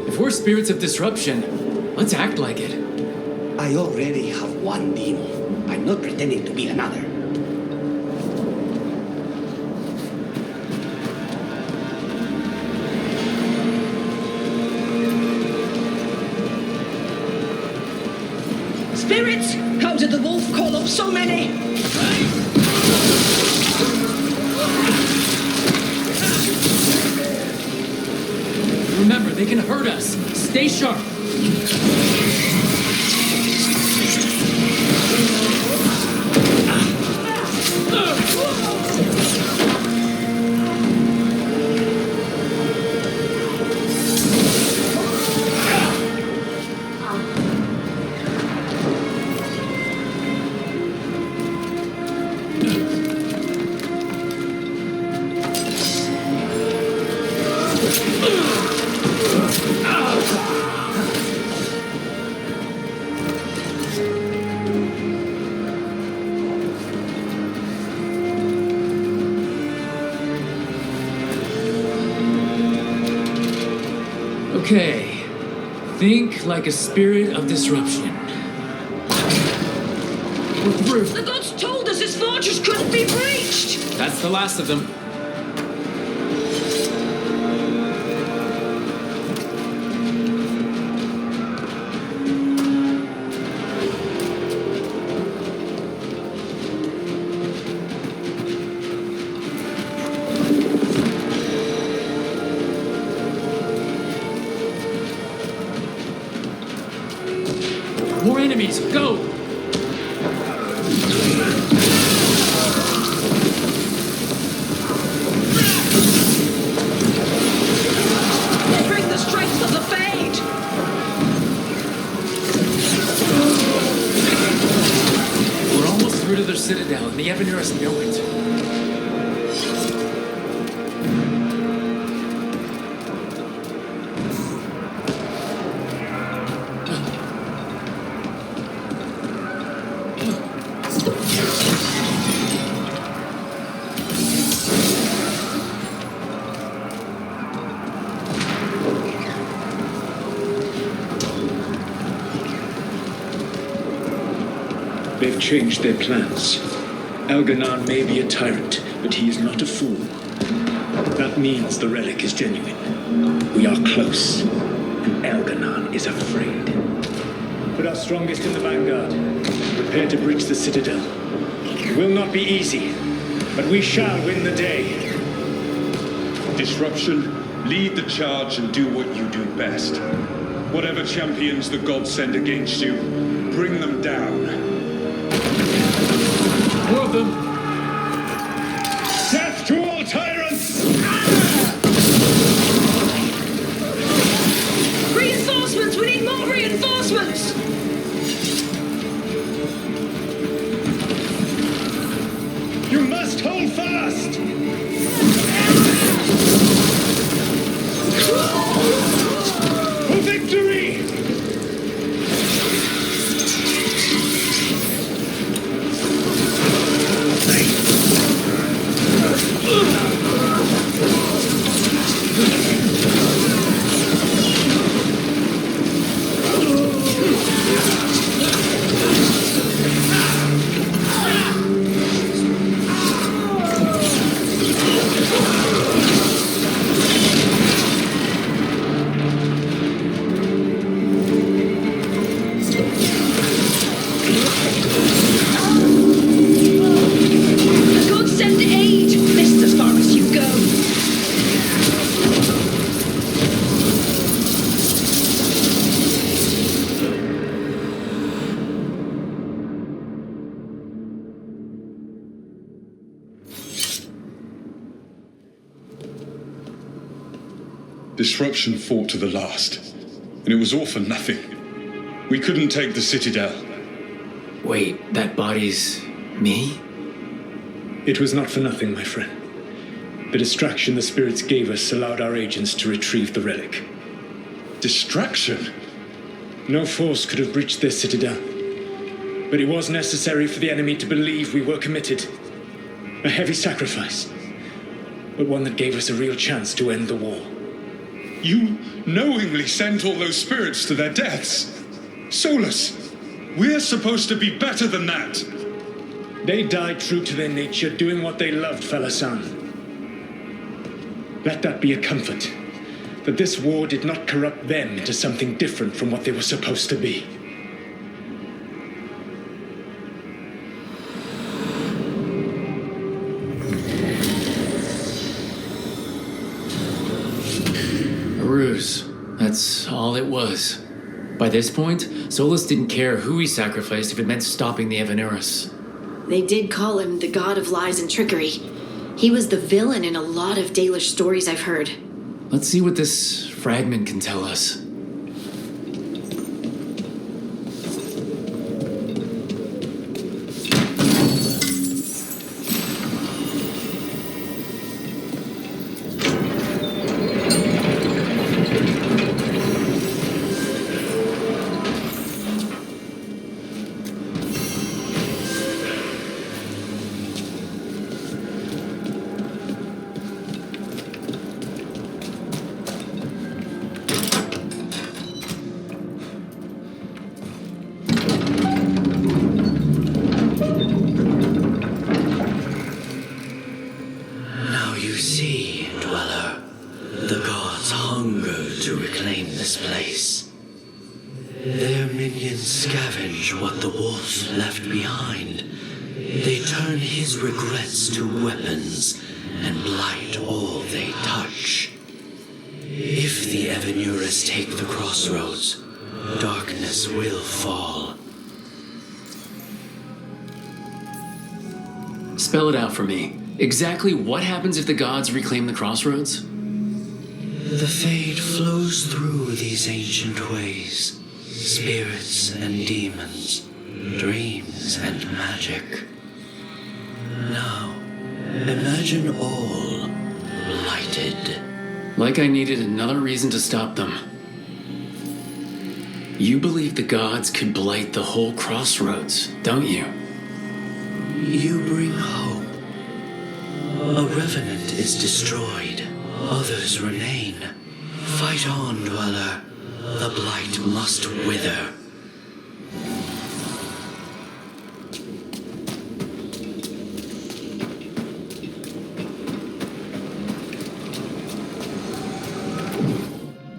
If we're spirits of disruption, let's act like it. I already have one demon. I'm not pretending to be another. Spirits! How did the wolf call up so many? Remember, they can hurt us. Stay sharp. Okay. Think like a spirit of disruption. We're through. The gods told us this fortress couldn't be breached! That's the last of them. More enemies, go! They bring the strength of the Fade! We're almost through to their citadel, and the Evanuris know it. They've changed their plans. Elganon may be a tyrant, but he is not a fool. That means the relic is genuine. We are close, and Elganon is afraid. Put our strongest in the vanguard. Prepare to breach the citadel. It will not be easy, but we shall win the day. Disruption, lead the charge and do what you do best. Whatever champions the gods send against you, bring them down. More of them. Disruption fought to the last, and it was all for nothing. We couldn't take the Citadel. Wait, that body's me? It was not for nothing, my friend. The distraction the spirits gave us allowed our agents to retrieve the relic. Distraction? No force could have breached this Citadel. But it was necessary for the enemy to believe we were committed. A heavy sacrifice, but one that gave us a real chance to end the war. You knowingly sent all those spirits to their deaths. Solus, we're supposed to be better than that. They died true to their nature, doing what they loved, Falasan. Let that be a comfort, that this war did not corrupt them into something different from what they were supposed to be. A ruse. That's all it was. By this point, Solus didn't care who he sacrificed if it meant stopping the Evanurus. They did call him the god of lies and trickery. He was the villain in a lot of Dalish stories I've heard. Let's see what this fragment can tell us. Regrets to weapons and blight all they touch. If the Evanurus take the crossroads, darkness will fall. Spell it out for me. Exactly what happens if the gods reclaim the crossroads? The Fade flows through these ancient ways. Spirits and demons, dreams and magic. Now, imagine all blighted. Like I needed another reason to stop them. You believe the gods could blight the whole crossroads, don't you? You bring hope. A revenant is destroyed, others remain. Fight on, Dweller. The blight must wither.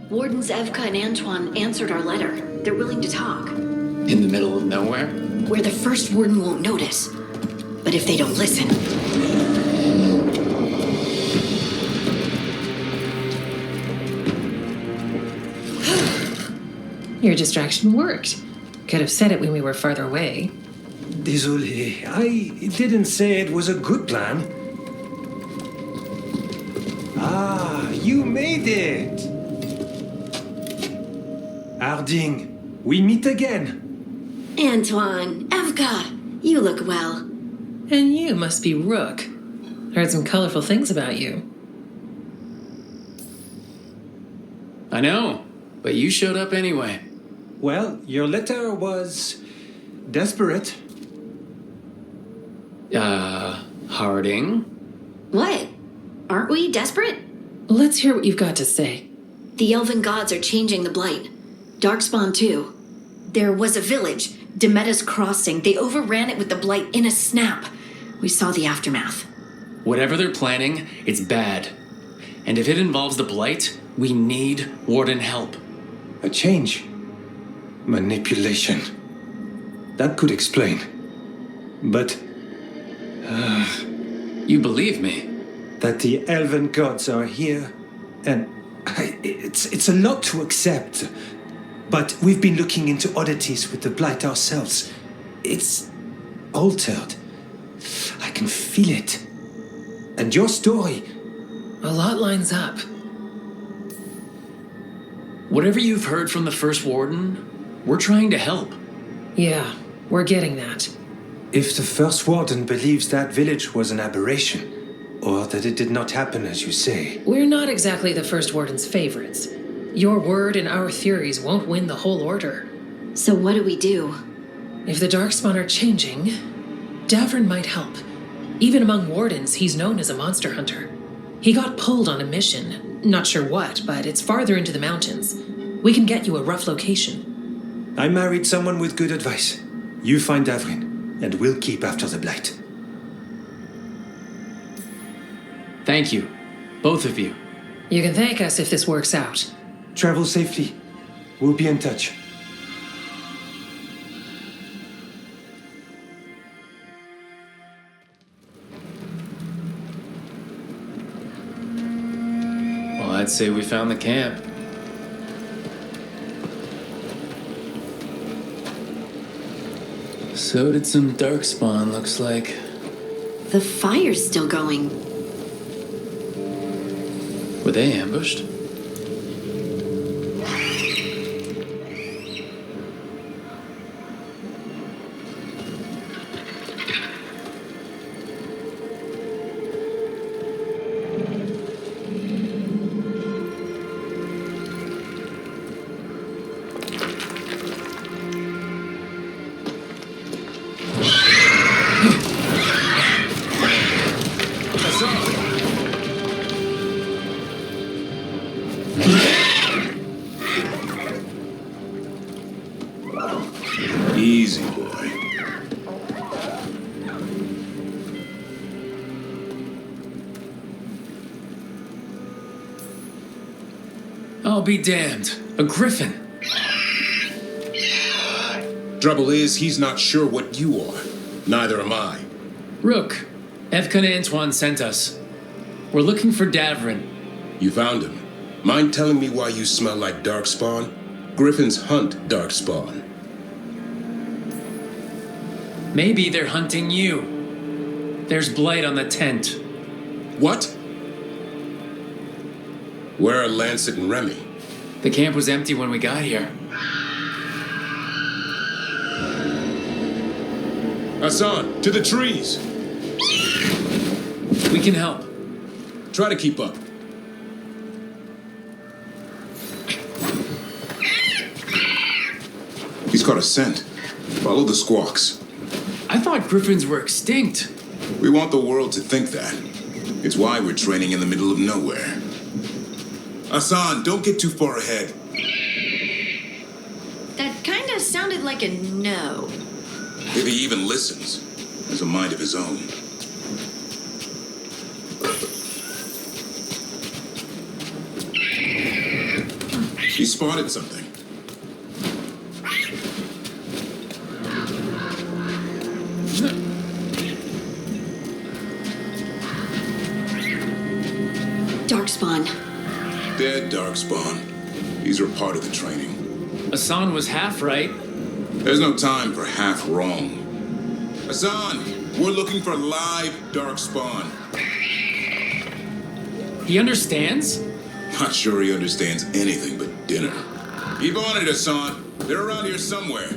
Wardens Evka and Antoine answered our letter. They're willing to talk. In the middle of nowhere? Where the first warden won't notice. But if they don't listen... Your distraction worked. Could have said it when we were farther away. Désolé, I didn't say it was a good plan. Ah, you made it! Harding, we meet again. Antoine, Evka, you look well. And you must be Rook. Heard some colorful things about you. I know, but you showed up anyway. Well, your letter was desperate. Harding? What? Aren't we desperate? Let's hear what you've got to say. The elven gods are changing the Blight. Darkspawn too. There was a village, Demeta's Crossing. They overran it with the Blight in a snap. We saw the aftermath. Whatever they're planning, it's bad. And if it involves the Blight, we need Warden help. A change. Manipulation. That could explain. But... you believe me? That the elven gods are here, and it's a lot to accept. But we've been looking into oddities with the Blight ourselves. It's altered. I can feel it. And your story... A lot lines up. Whatever you've heard from the First Warden, we're trying to help. Yeah, we're getting that. If the First Warden believes that village was an aberration, or that it did not happen as you say... We're not exactly the First Warden's favorites. Your word and our theories won't win the whole order. So what do we do? If the Darkspawn are changing, Davrin might help. Even among Wardens, he's known as a monster hunter. He got pulled on a mission. Not sure what, but it's farther into the mountains. We can get you a rough location. I married someone with good advice. You find Davrin, and we'll keep after the Blight. Thank you. Both of you. You can thank us if this works out. Travel safely. We'll be in touch. Well, I'd say we found the camp. So did some Darkspawn, looks like. The fire's still going. Were they ambushed? Easy, boy. I'll be damned. A griffin. Trouble is, he's not sure what you are. Neither am I. Rook, Evka and Antoine sent us. We're looking for Davrin. You found him. Mind telling me why you smell like Darkspawn? Griffins hunt Darkspawn. Maybe they're hunting you. There's Blight on the tent. What? Where are Lancet and Remy? The camp was empty when we got here. Hassan, to the trees! We can help. Try to keep up. He's caught a scent. Follow the squawks. I thought griffins were extinct. We want the world to think that. It's why we're training in the middle of nowhere. Hassan, don't get too far ahead. That kind of sounded like a no. If he even listens, has a mind of his own. He spotted something. Darkspawn. Dead Darkspawn. These are part of the training. Hassan was half right. There's no time for half wrong. Hassan, we're looking for live Darkspawn. He understands? Not sure he understands anything but dinner. Keep on it, Hassan. They're around here somewhere.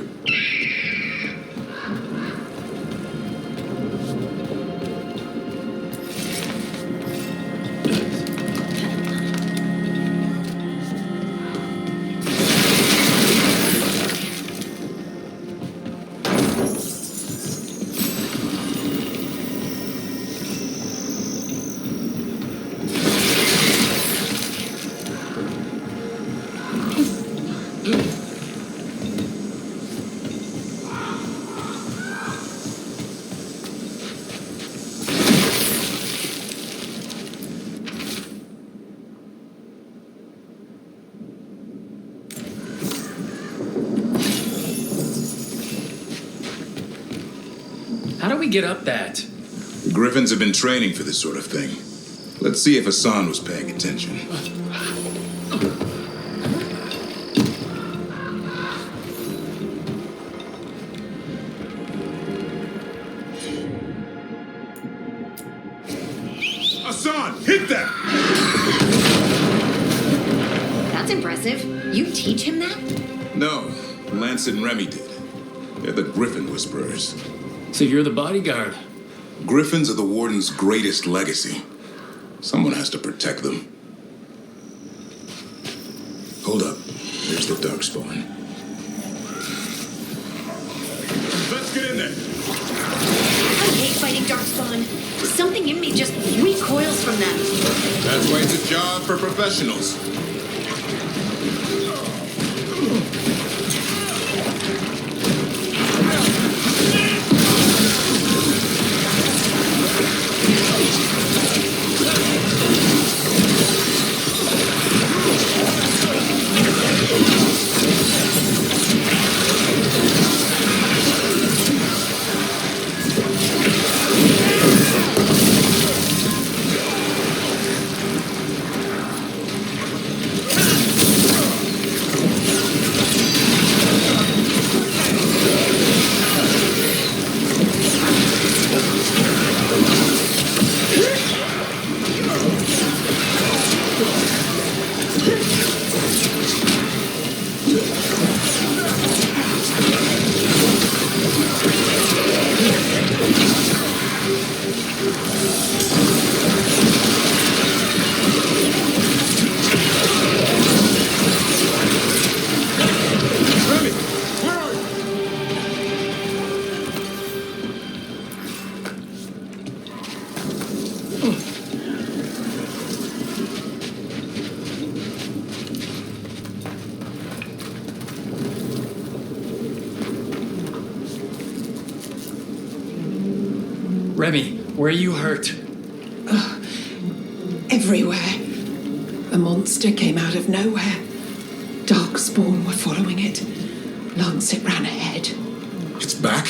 How do we get up that? The Griffins have been training for this sort of thing. Let's see if Hassan was paying attention. Hassan, hit that! That's impressive. You teach him that? No, Lance and Remy did. They're the Griffin Whisperers. So you're the bodyguard? Griffins are the Warden's greatest legacy. Someone has to protect them. Hold up. There's the Darkspawn. Let's get in there. I hate fighting Darkspawn. Something in me just recoils from them. That's why it's a job for professionals. Remy, where are you hurt? Everywhere. A monster came out of nowhere. Darkspawn were following it. Lancet ran ahead. It's back?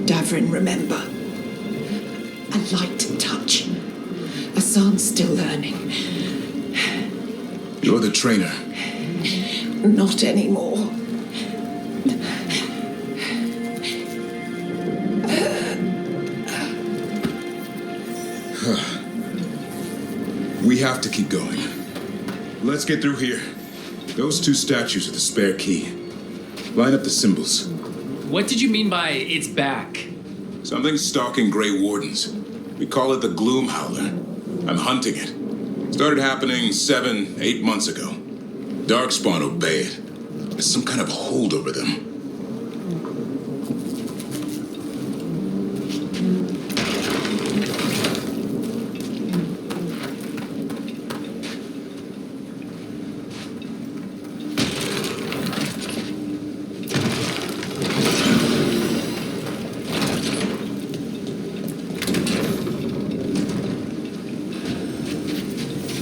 Davrin, remember. A light touch. Asan's still learning. You're the trainer. Not anymore. We have to keep going. Let's get through here. Those two statues are the spare key. Line up the symbols. What did you mean by it's back? Something's stalking Grey Wardens. We call it the Gloom Howler. I'm hunting it. Started happening 7, 8 months ago. Darkspawn obey it. There's some kind of hold over them.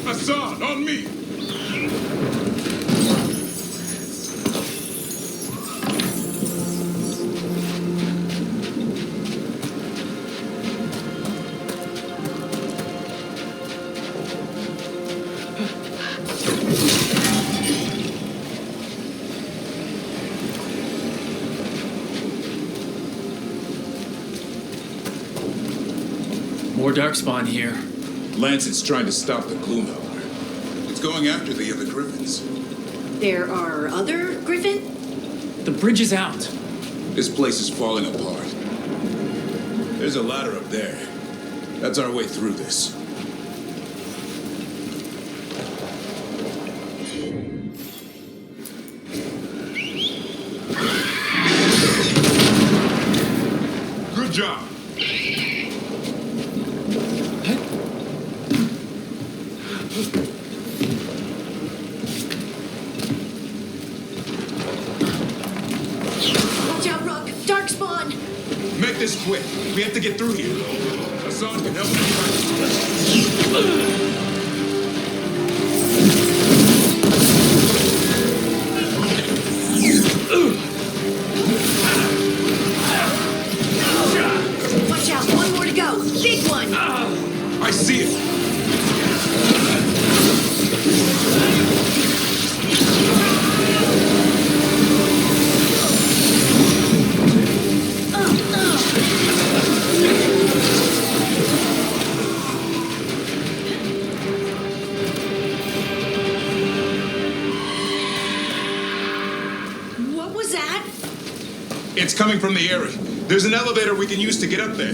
Hassan, on me! More Darkspawn here. Lance is trying to stop the Gloom Howler. It's going after the other Griffins. There are other Griffin? The bridge is out. This place is falling apart. There's a ladder up there. That's our way through this. Good job. Watch out, Rock! Darkspawn! Make this quick. We have to get through here. Hassan can help us. Watch out, one more to go. Big one! I see it. It's coming from the area. There's an elevator we can use to get up there.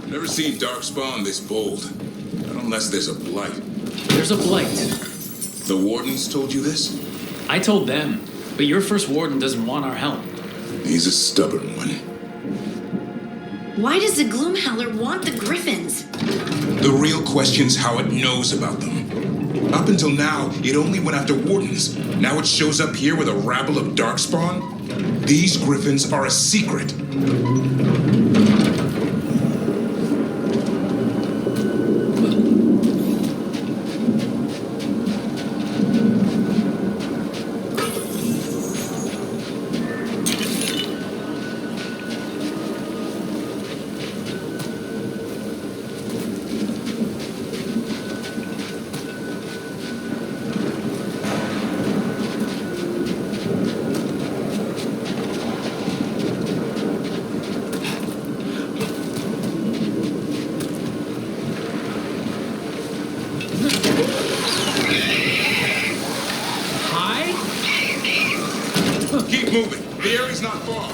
Never seen Darkspawn this bold. Not unless there's a Blight. There's a Blight. The Wardens told you this? I told them, but your first Warden doesn't want our help. He's a stubborn one. Why does the Gloomhowler want the Griffins? The real question's how it knows about them. Up until now, it only went after Wardens. Now it shows up here with a rabble of Darkspawn? These Griffins are a secret. Keep moving. The area's not far.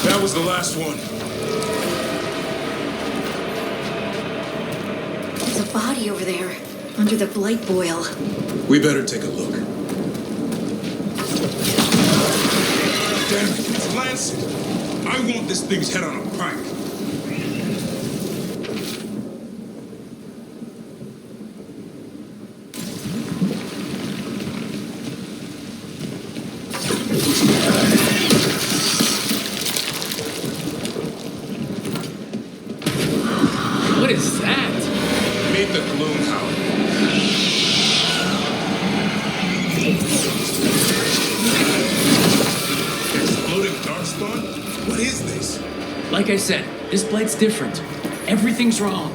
That was the last one. There's a body over there, under the blight boil. We better take a look. Damn it, it's Lancet. I want this thing's head on a pike. What is that? Meet the Gloomhowler. Exploding Darkspawn? What is this? Like I said, this Blight's different. Everything's wrong.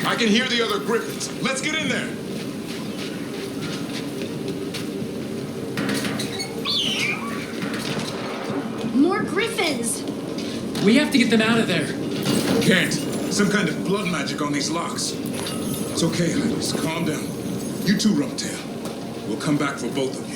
I can hear the other Griffins. Let's get in there. More Griffins! We have to get them out of there. Can't. Some kind of blood magic on these locks. It's okay, Iris. Calm down. You too, Rumtail. We'll come back for both of you.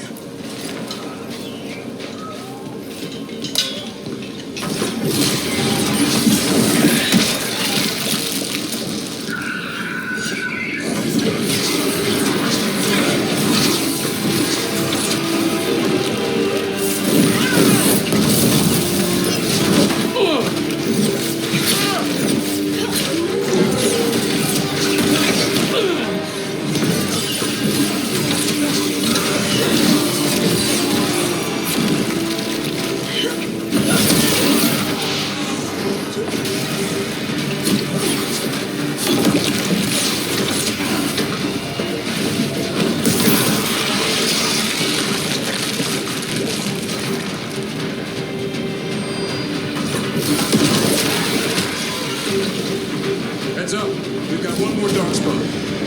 Heads up. We've got one more Darkspawn.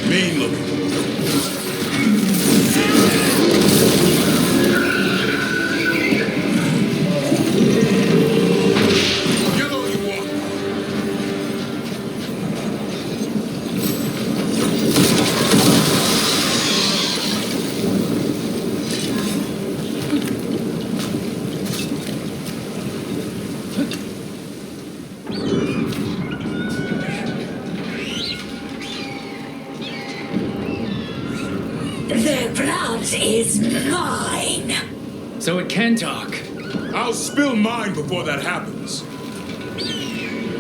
Main looking. Yellow you want. Their blood is mine. So it can talk. I'll spill mine before that happens.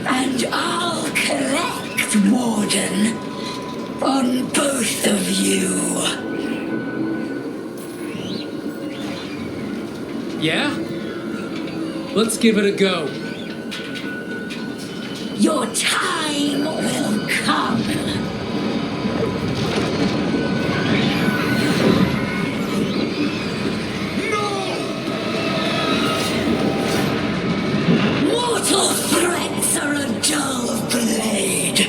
And I'll collect, Warden, on both of you. Yeah? Let's give it a go. Your time will come. Mortal threats are a dull blade.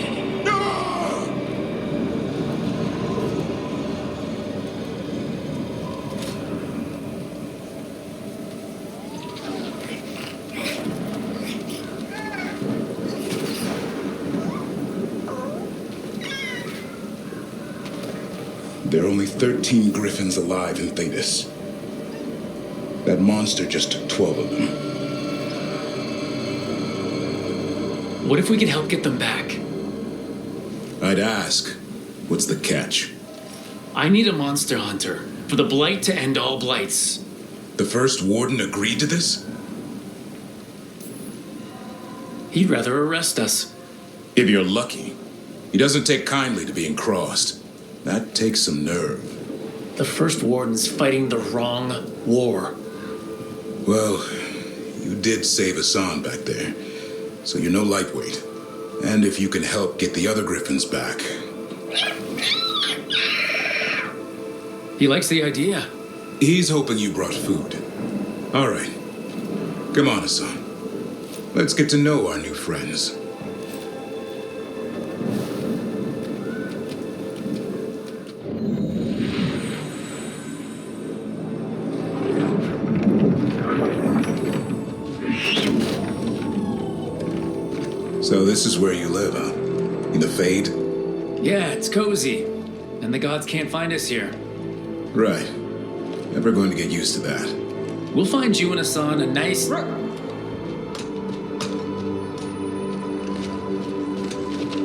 There are only 13 griffins alive in Thetis. That monster just took 12 of them. What if we could help get them back? I'd ask, what's the catch? I need a monster hunter for the Blight to end all blights. The first warden agreed to this? He'd rather arrest us. If you're lucky. He doesn't take kindly to being crossed. That takes some nerve. The first warden's fighting the wrong war. Well, you did save Hassan back there, so you're no lightweight. And if you can help get the other griffins back. He likes the idea. He's hoping you brought food. All right. Come on, Hassan. Let's get to know our new friends. So this is where you live, huh? In the Fade? Yeah, it's cozy. And the gods can't find us here. Right. Never going to get used to that. We'll find you and Hassan a nice...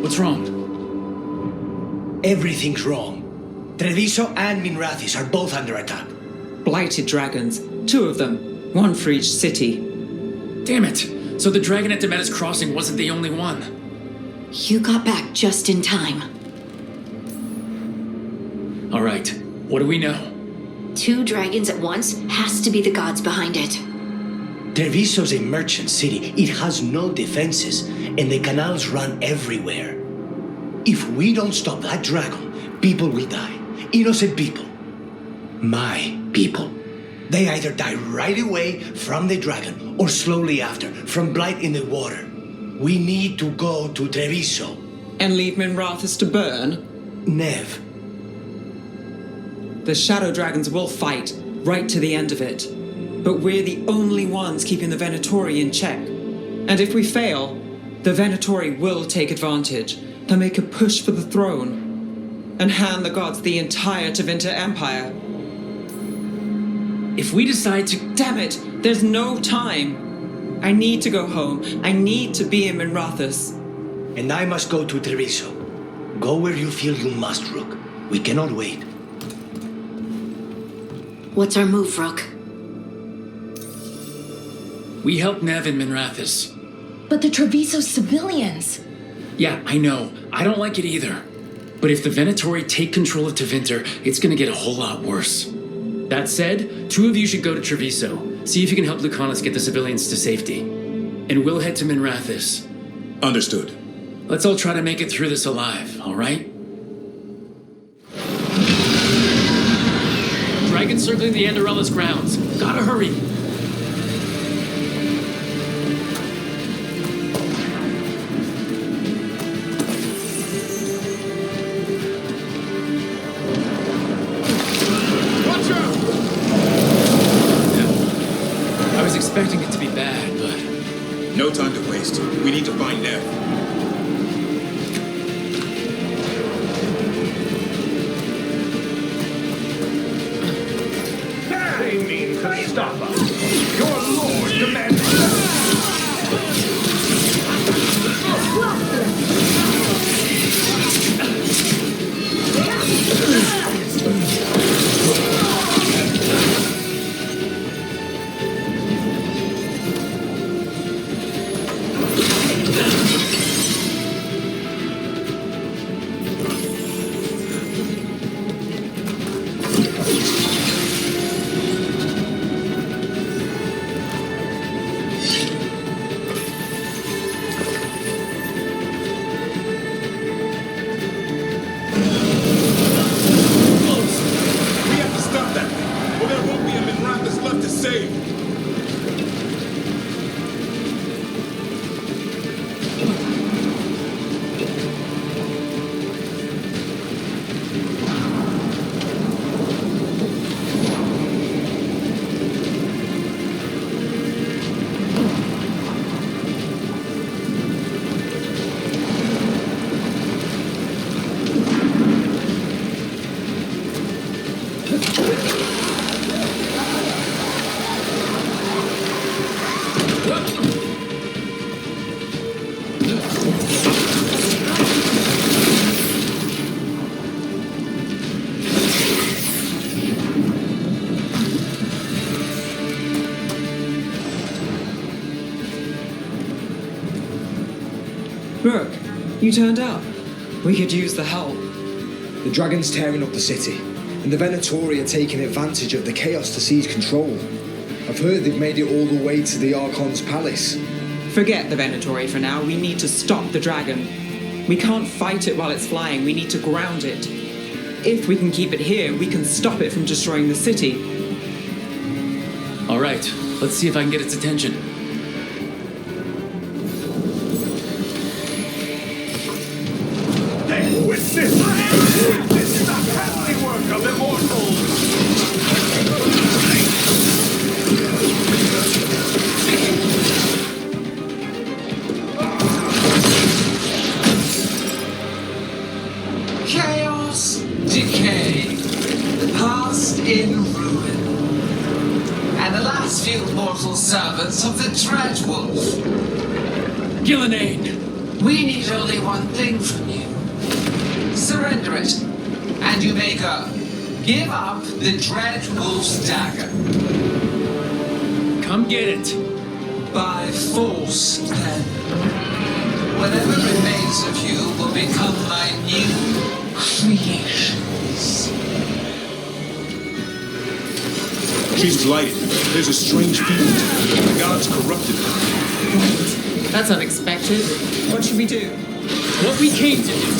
What's wrong? Everything's wrong. Treviso and Minrathis are both under attack. Blighted dragons. 2 of them. 1 for each city. Damn it! So the dragon at Demeter's Crossing wasn't the only one. You got back just in time. All right. What do we know? 2 dragons at once has to be the gods behind it. Treviso's a merchant city. It has no defenses, and the canals run everywhere. If we don't stop that dragon, people will die. Innocent people. My people. They either die right away from the dragon, or slowly after, from Blight in the water. We need to go to Treviso. And leave Minrathis to burn? Nev. The shadow dragons will fight, right to the end of it. But we're the only ones keeping the Venatori in check. And if we fail, the Venatori will take advantage. They'll make a push for the throne. And hand the gods the entire Tevinter Empire. If we decide to... Damn it! There's no time! I need to go home. I need to be in Minrathis. And I must go to Treviso. Go where you feel you must, Rook. We cannot wait. What's our move, Rook? We help Nev in Minrathis. But the Treviso civilians... Yeah, I know. I don't like it either. But if the Venatori take control of Tevinter, it's gonna get a whole lot worse. That said, 2 of you should go to Treviso. See if you can help Lucanus get the civilians to safety. And we'll head to Minrathis. Understood. Let's all try to make it through this alive, all right? Dragon circling the Anderella's grounds. Gotta hurry. Expecting it to be bad, but... No time to waste. We need to find Nev. They mean to stop us. Your lord demands... Rook, you turned up. We could use the help. The dragon's tearing up the city, and the Venatori are taking advantage of the chaos to seize control. I've heard they've made it all the way to the Archon's palace. Forget the Venatori for now. We need to stop the dragon. We can't fight it while it's flying. We need to ground it. If we can keep it here, we can stop it from destroying the city. All right, let's see if I can get its attention. Witness! Witness the handiwork of immortals! Chaos, decay, the past in ruin, and the last few mortal servants of the Dreadwolf. Gillenane! We need only one thing from you. Surrender it, and you may go. Give up the Dreadwolf's dagger. Come get it. By force, then. Whatever remains of you will become my new creations. She's blighted. There's a strange feeling to her. The gods corrupted her. That's unexpected. What should we do? What we came to do.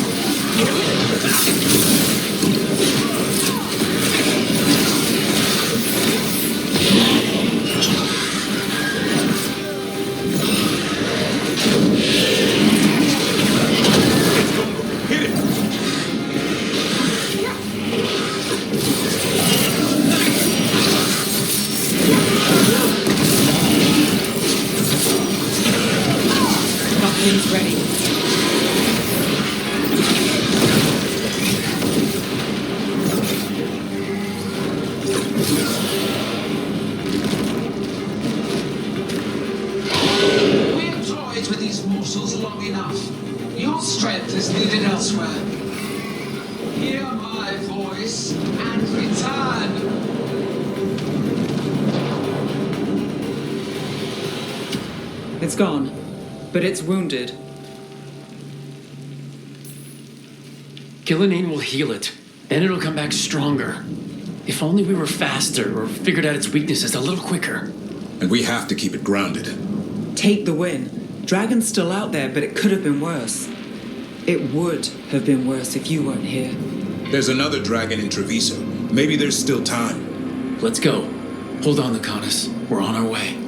Nothing's ready. We've toyed with these mortals long enough. Your strength is needed elsewhere. Hear my voice and return. It's gone, but it's wounded. Gillenane will heal it. Then it'll come back stronger. If only we were faster or figured out its weaknesses a little quicker. And we have to keep it grounded. Take the win. Dragon's still out there, but it could have been worse. It would have been worse if you weren't here. There's another dragon in Treviso. Maybe there's still time. Let's go. Hold on, Lucanus. We're on our way.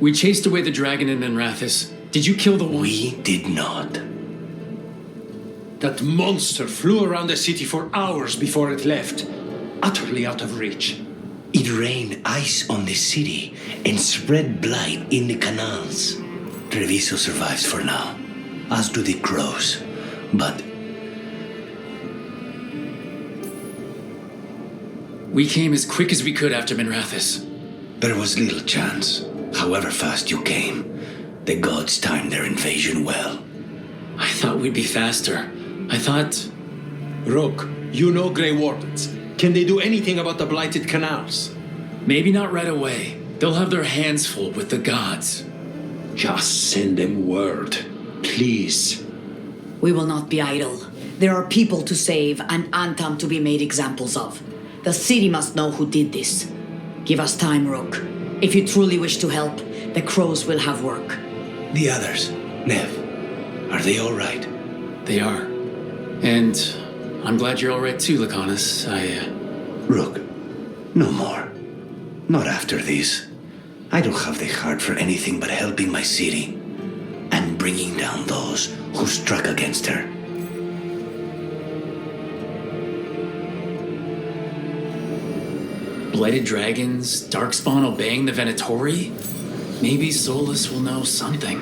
We chased away the dragon in Menrathis. Did you kill the one? We did not. That monster flew around the city for hours before it left, utterly out of reach. It rained ice on the city and spread blight in the canals. Treviso survives for now, as do the crows. But we came as quick as we could after Menrathis. there was little chance. However fast you came, the gods timed their invasion well. I thought we'd be faster. I thought... Rook, you know Grey Wardens. Can they do anything about the blighted canals? Maybe not right away. They'll have their hands full with the gods. Just send them word, please. We will not be idle. There are people to save and Antam to be made examples of. The city must know who did this. Give us time, Rook. If you truly wish to help, the crows will have work. The others, Nev, are they all right? They are. And I'm glad you're all right too, Lucanus. Rook, no more. Not after this. I don't have the heart for anything but helping my city and bringing down those who struck against her. Blighted dragons, Darkspawn obeying the Venatori? Maybe Solus will know something.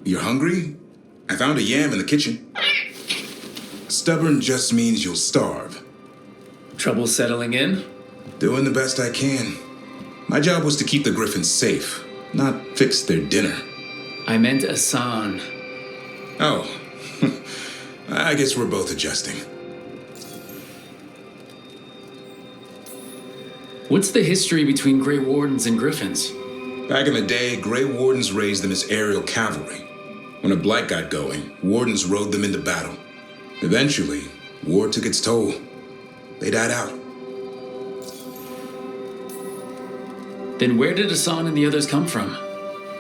You're hungry? I found a yam in the kitchen. Stubborn just means you'll starve. Trouble settling in? Doing the best I can. My job was to keep the griffins safe, not fix their dinner. I meant Asan. Oh, I guess we're both adjusting. What's the history between Grey Wardens and Griffins? Back in the day, Grey Wardens raised them as aerial cavalry. When a Blight got going, Wardens rode them into battle. Eventually, war took its toll. They died out. Then where did Asan and the others come from?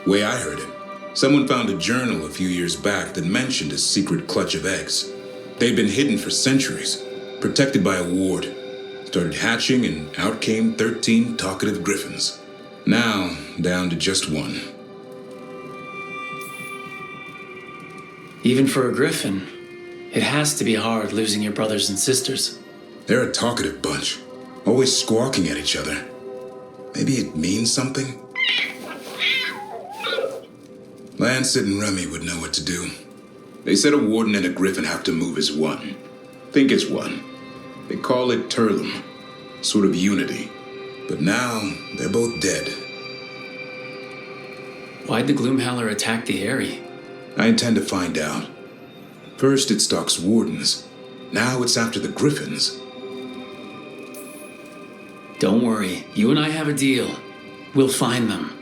Way I heard it, someone found a journal a few years back that mentioned a secret clutch of eggs. They'd been hidden for centuries, protected by a ward. Started hatching and out came 13 talkative griffins. Now, down to just one. Even for a griffin, it has to be hard losing your brothers and sisters. They're a talkative bunch, always squawking at each other. Maybe it means something? Lancet and Remy would know what to do. They said a warden and a griffin have to move as one. Think as one. They call it Turlum, sort of unity. But now, they're both dead. Why'd the Gloomhowler attack the Eyrie? I intend to find out. First it stalks wardens. Now it's after the griffins. Don't worry, you and I have a deal. We'll find them.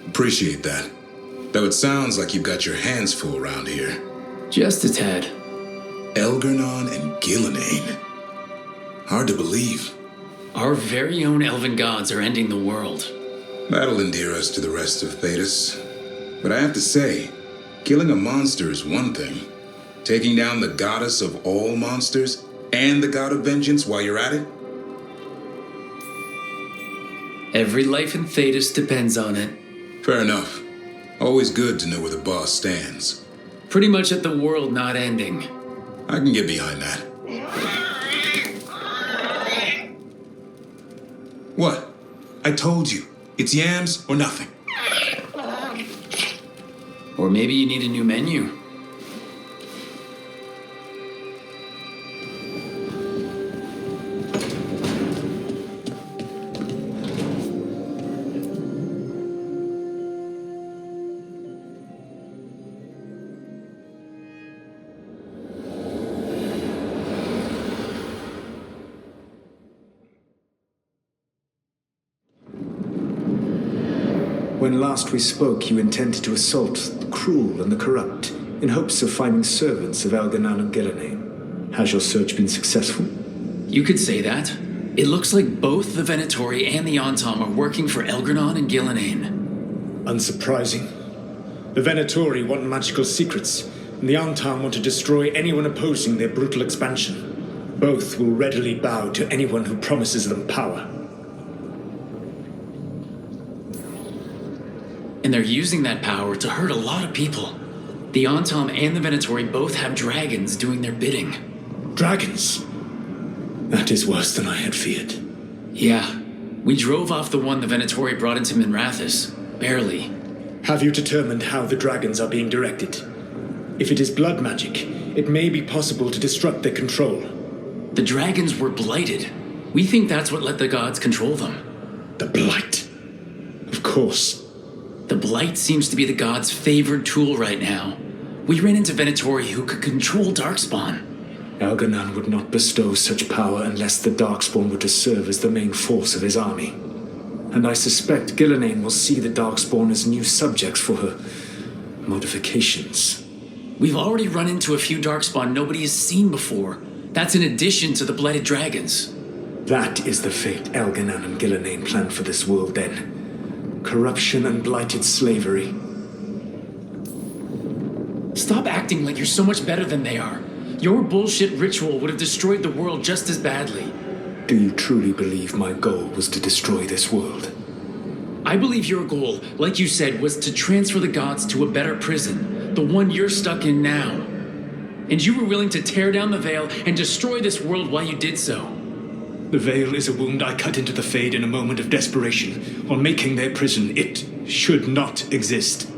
Appreciate that. Though it sounds like you've got your hands full around here. Just a tad. Elgar'nan and Gillenane. Hard to believe. Our very own elven gods are ending the world. That'll endear us to the rest of Thedas. But I have to say, killing a monster is one thing. Taking down the goddess of all monsters and the god of vengeance while you're at it? Every life in Thedas depends on it. Fair enough. Always good to know where the boss stands. Pretty much at the world not ending. I can get behind that. What? I told you. It's yams or nothing. Or maybe you need a new menu. When last we spoke, you intended to assault the cruel and the corrupt, in hopes of finding servants of Elgar'nan and Gillenane. Has your search been successful? You could say that. It looks like both the Venatori and the Antom are working for Elgar'nan and Gillenane. Unsurprising. The Venatori want magical secrets, and the Antom want to destroy anyone opposing their brutal expansion. Both will readily bow to anyone who promises them power. And they're using that power to hurt a lot of people. The Antom and the Venatori both have dragons doing their bidding. Dragons? That is worse than I had feared. Yeah. We drove off the one the Venatori brought into Minrathous. Barely. Have you determined how the dragons are being directed? If it is blood magic, it may be possible to disrupt their control. The dragons were blighted. We think that's what let the gods control them. The Blight. Of course. The Blight seems to be the gods' favored tool right now. We ran into Venatori who could control Darkspawn. Elgar'nan would not bestow such power unless the Darkspawn were to serve as the main force of his army. And I suspect Gillenane will see the Darkspawn as new subjects for her modifications. We've already run into a few Darkspawn nobody has seen before. That's in addition to the Blighted Dragons. That is the fate Elgar'nan and Gillenane planned for this world then. Corruption and blighted slavery. Stop acting like you're so much better than they are. Your bullshit ritual would have destroyed the world just as badly. Do you truly believe my goal was to destroy this world? I believe your goal, like you said, was to transfer the gods to a better prison, the one you're stuck in now. And you were willing to tear down the veil and destroy this world while you did so. The veil is a wound I cut into the Fade in a moment of desperation. On making their prison, it should not exist.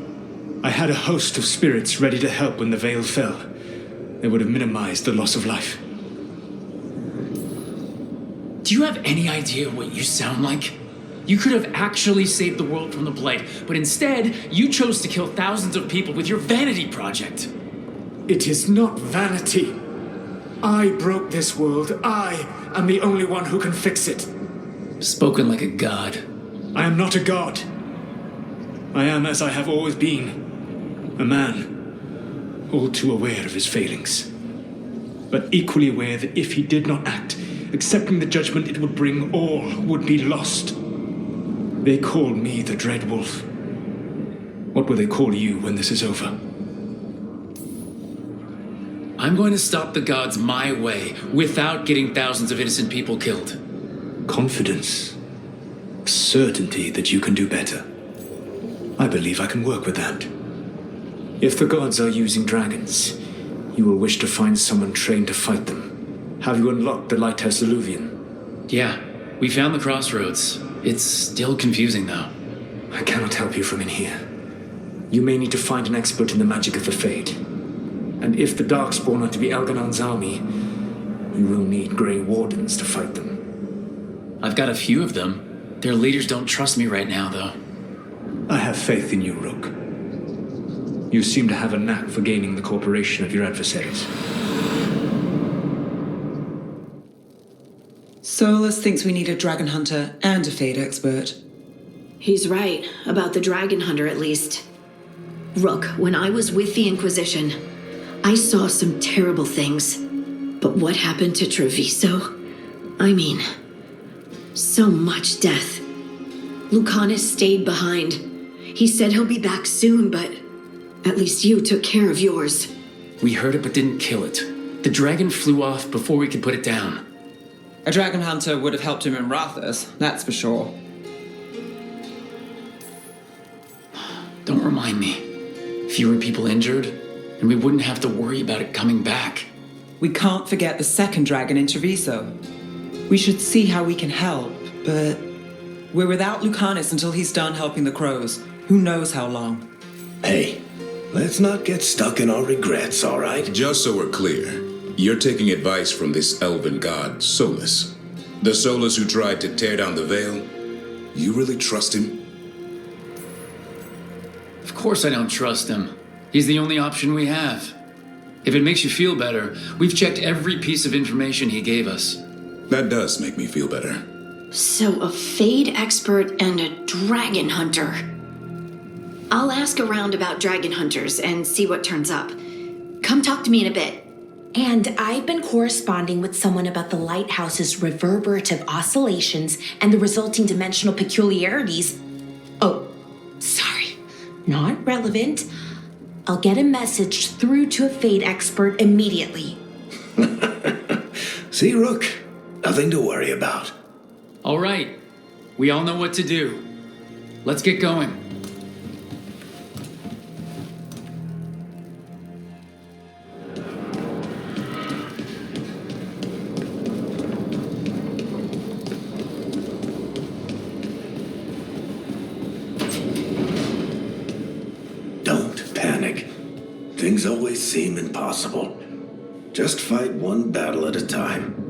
I had a host of spirits ready to help when the veil fell. They would have minimized the loss of life. Do you have any idea what you sound like? You could have actually saved the world from the Blight, but instead, you chose to kill thousands of people with your vanity project. It is not vanity. I broke this world. I am the only one who can fix it. Spoken like a god. I am not a god. I am as I have always been. A man, all too aware of his failings. But equally aware that if he did not act, accepting the judgment it would bring, all would be lost. They call me the Dread Wolf. What will they call you when this is over? I'm going to stop the gods my way, without getting thousands of innocent people killed. Confidence. Certainty that you can do better. I believe I can work with that. If the gods are using dragons, you will wish to find someone trained to fight them. Have you unlocked the Lighthouse Illuvian? Yeah, we found the crossroads. It's still confusing, though. I cannot help you from in here. You may need to find an expert in the magic of the Fade. And if the Darkspawn are to be Elganon's army, you will need Grey Wardens to fight them. I've got a few of them. Their leaders don't trust me right now, though. I have faith in you, Rook. You seem to have a knack for gaining the cooperation of your adversaries. Solus thinks we need a dragon hunter and a Fade expert. He's right, about the dragon hunter at least. Rook, when I was with the Inquisition, I saw some terrible things. But what happened to Treviso? I mean, so much death. Lucanus stayed behind. He said he'll be back soon, but at least you took care of yours. We heard it but didn't kill it. The dragon flew off before we could put it down. A dragon hunter would have helped him in Rathas, that's for sure. Don't remind me. Fewer people injured, and we wouldn't have to worry about it coming back. We can't forget the second dragon in Treviso. We should see how we can help, but we're without Lucanus until he's done helping the crows. Who knows how long? Hey, let's not get stuck in our regrets, all right? Just so we're clear, you're taking advice from this elven god, Solus. The Solus who tried to tear down the veil? You really trust him? Of course I don't trust him. He's the only option we have. If it makes you feel better, we've checked every piece of information he gave us. That does make me feel better. So a Fade expert and a dragon hunter. I'll ask around about dragon hunters and see what turns up. Come talk to me in a bit. And I've been corresponding with someone about the lighthouse's reverberative oscillations and the resulting dimensional peculiarities. Oh, sorry, not relevant. I'll get a message through to a Fade expert immediately. See, Rook? Nothing to worry about. All right. We all know what to do. Let's get going. Don't panic. Things always seem impossible. Just fight one battle at a time.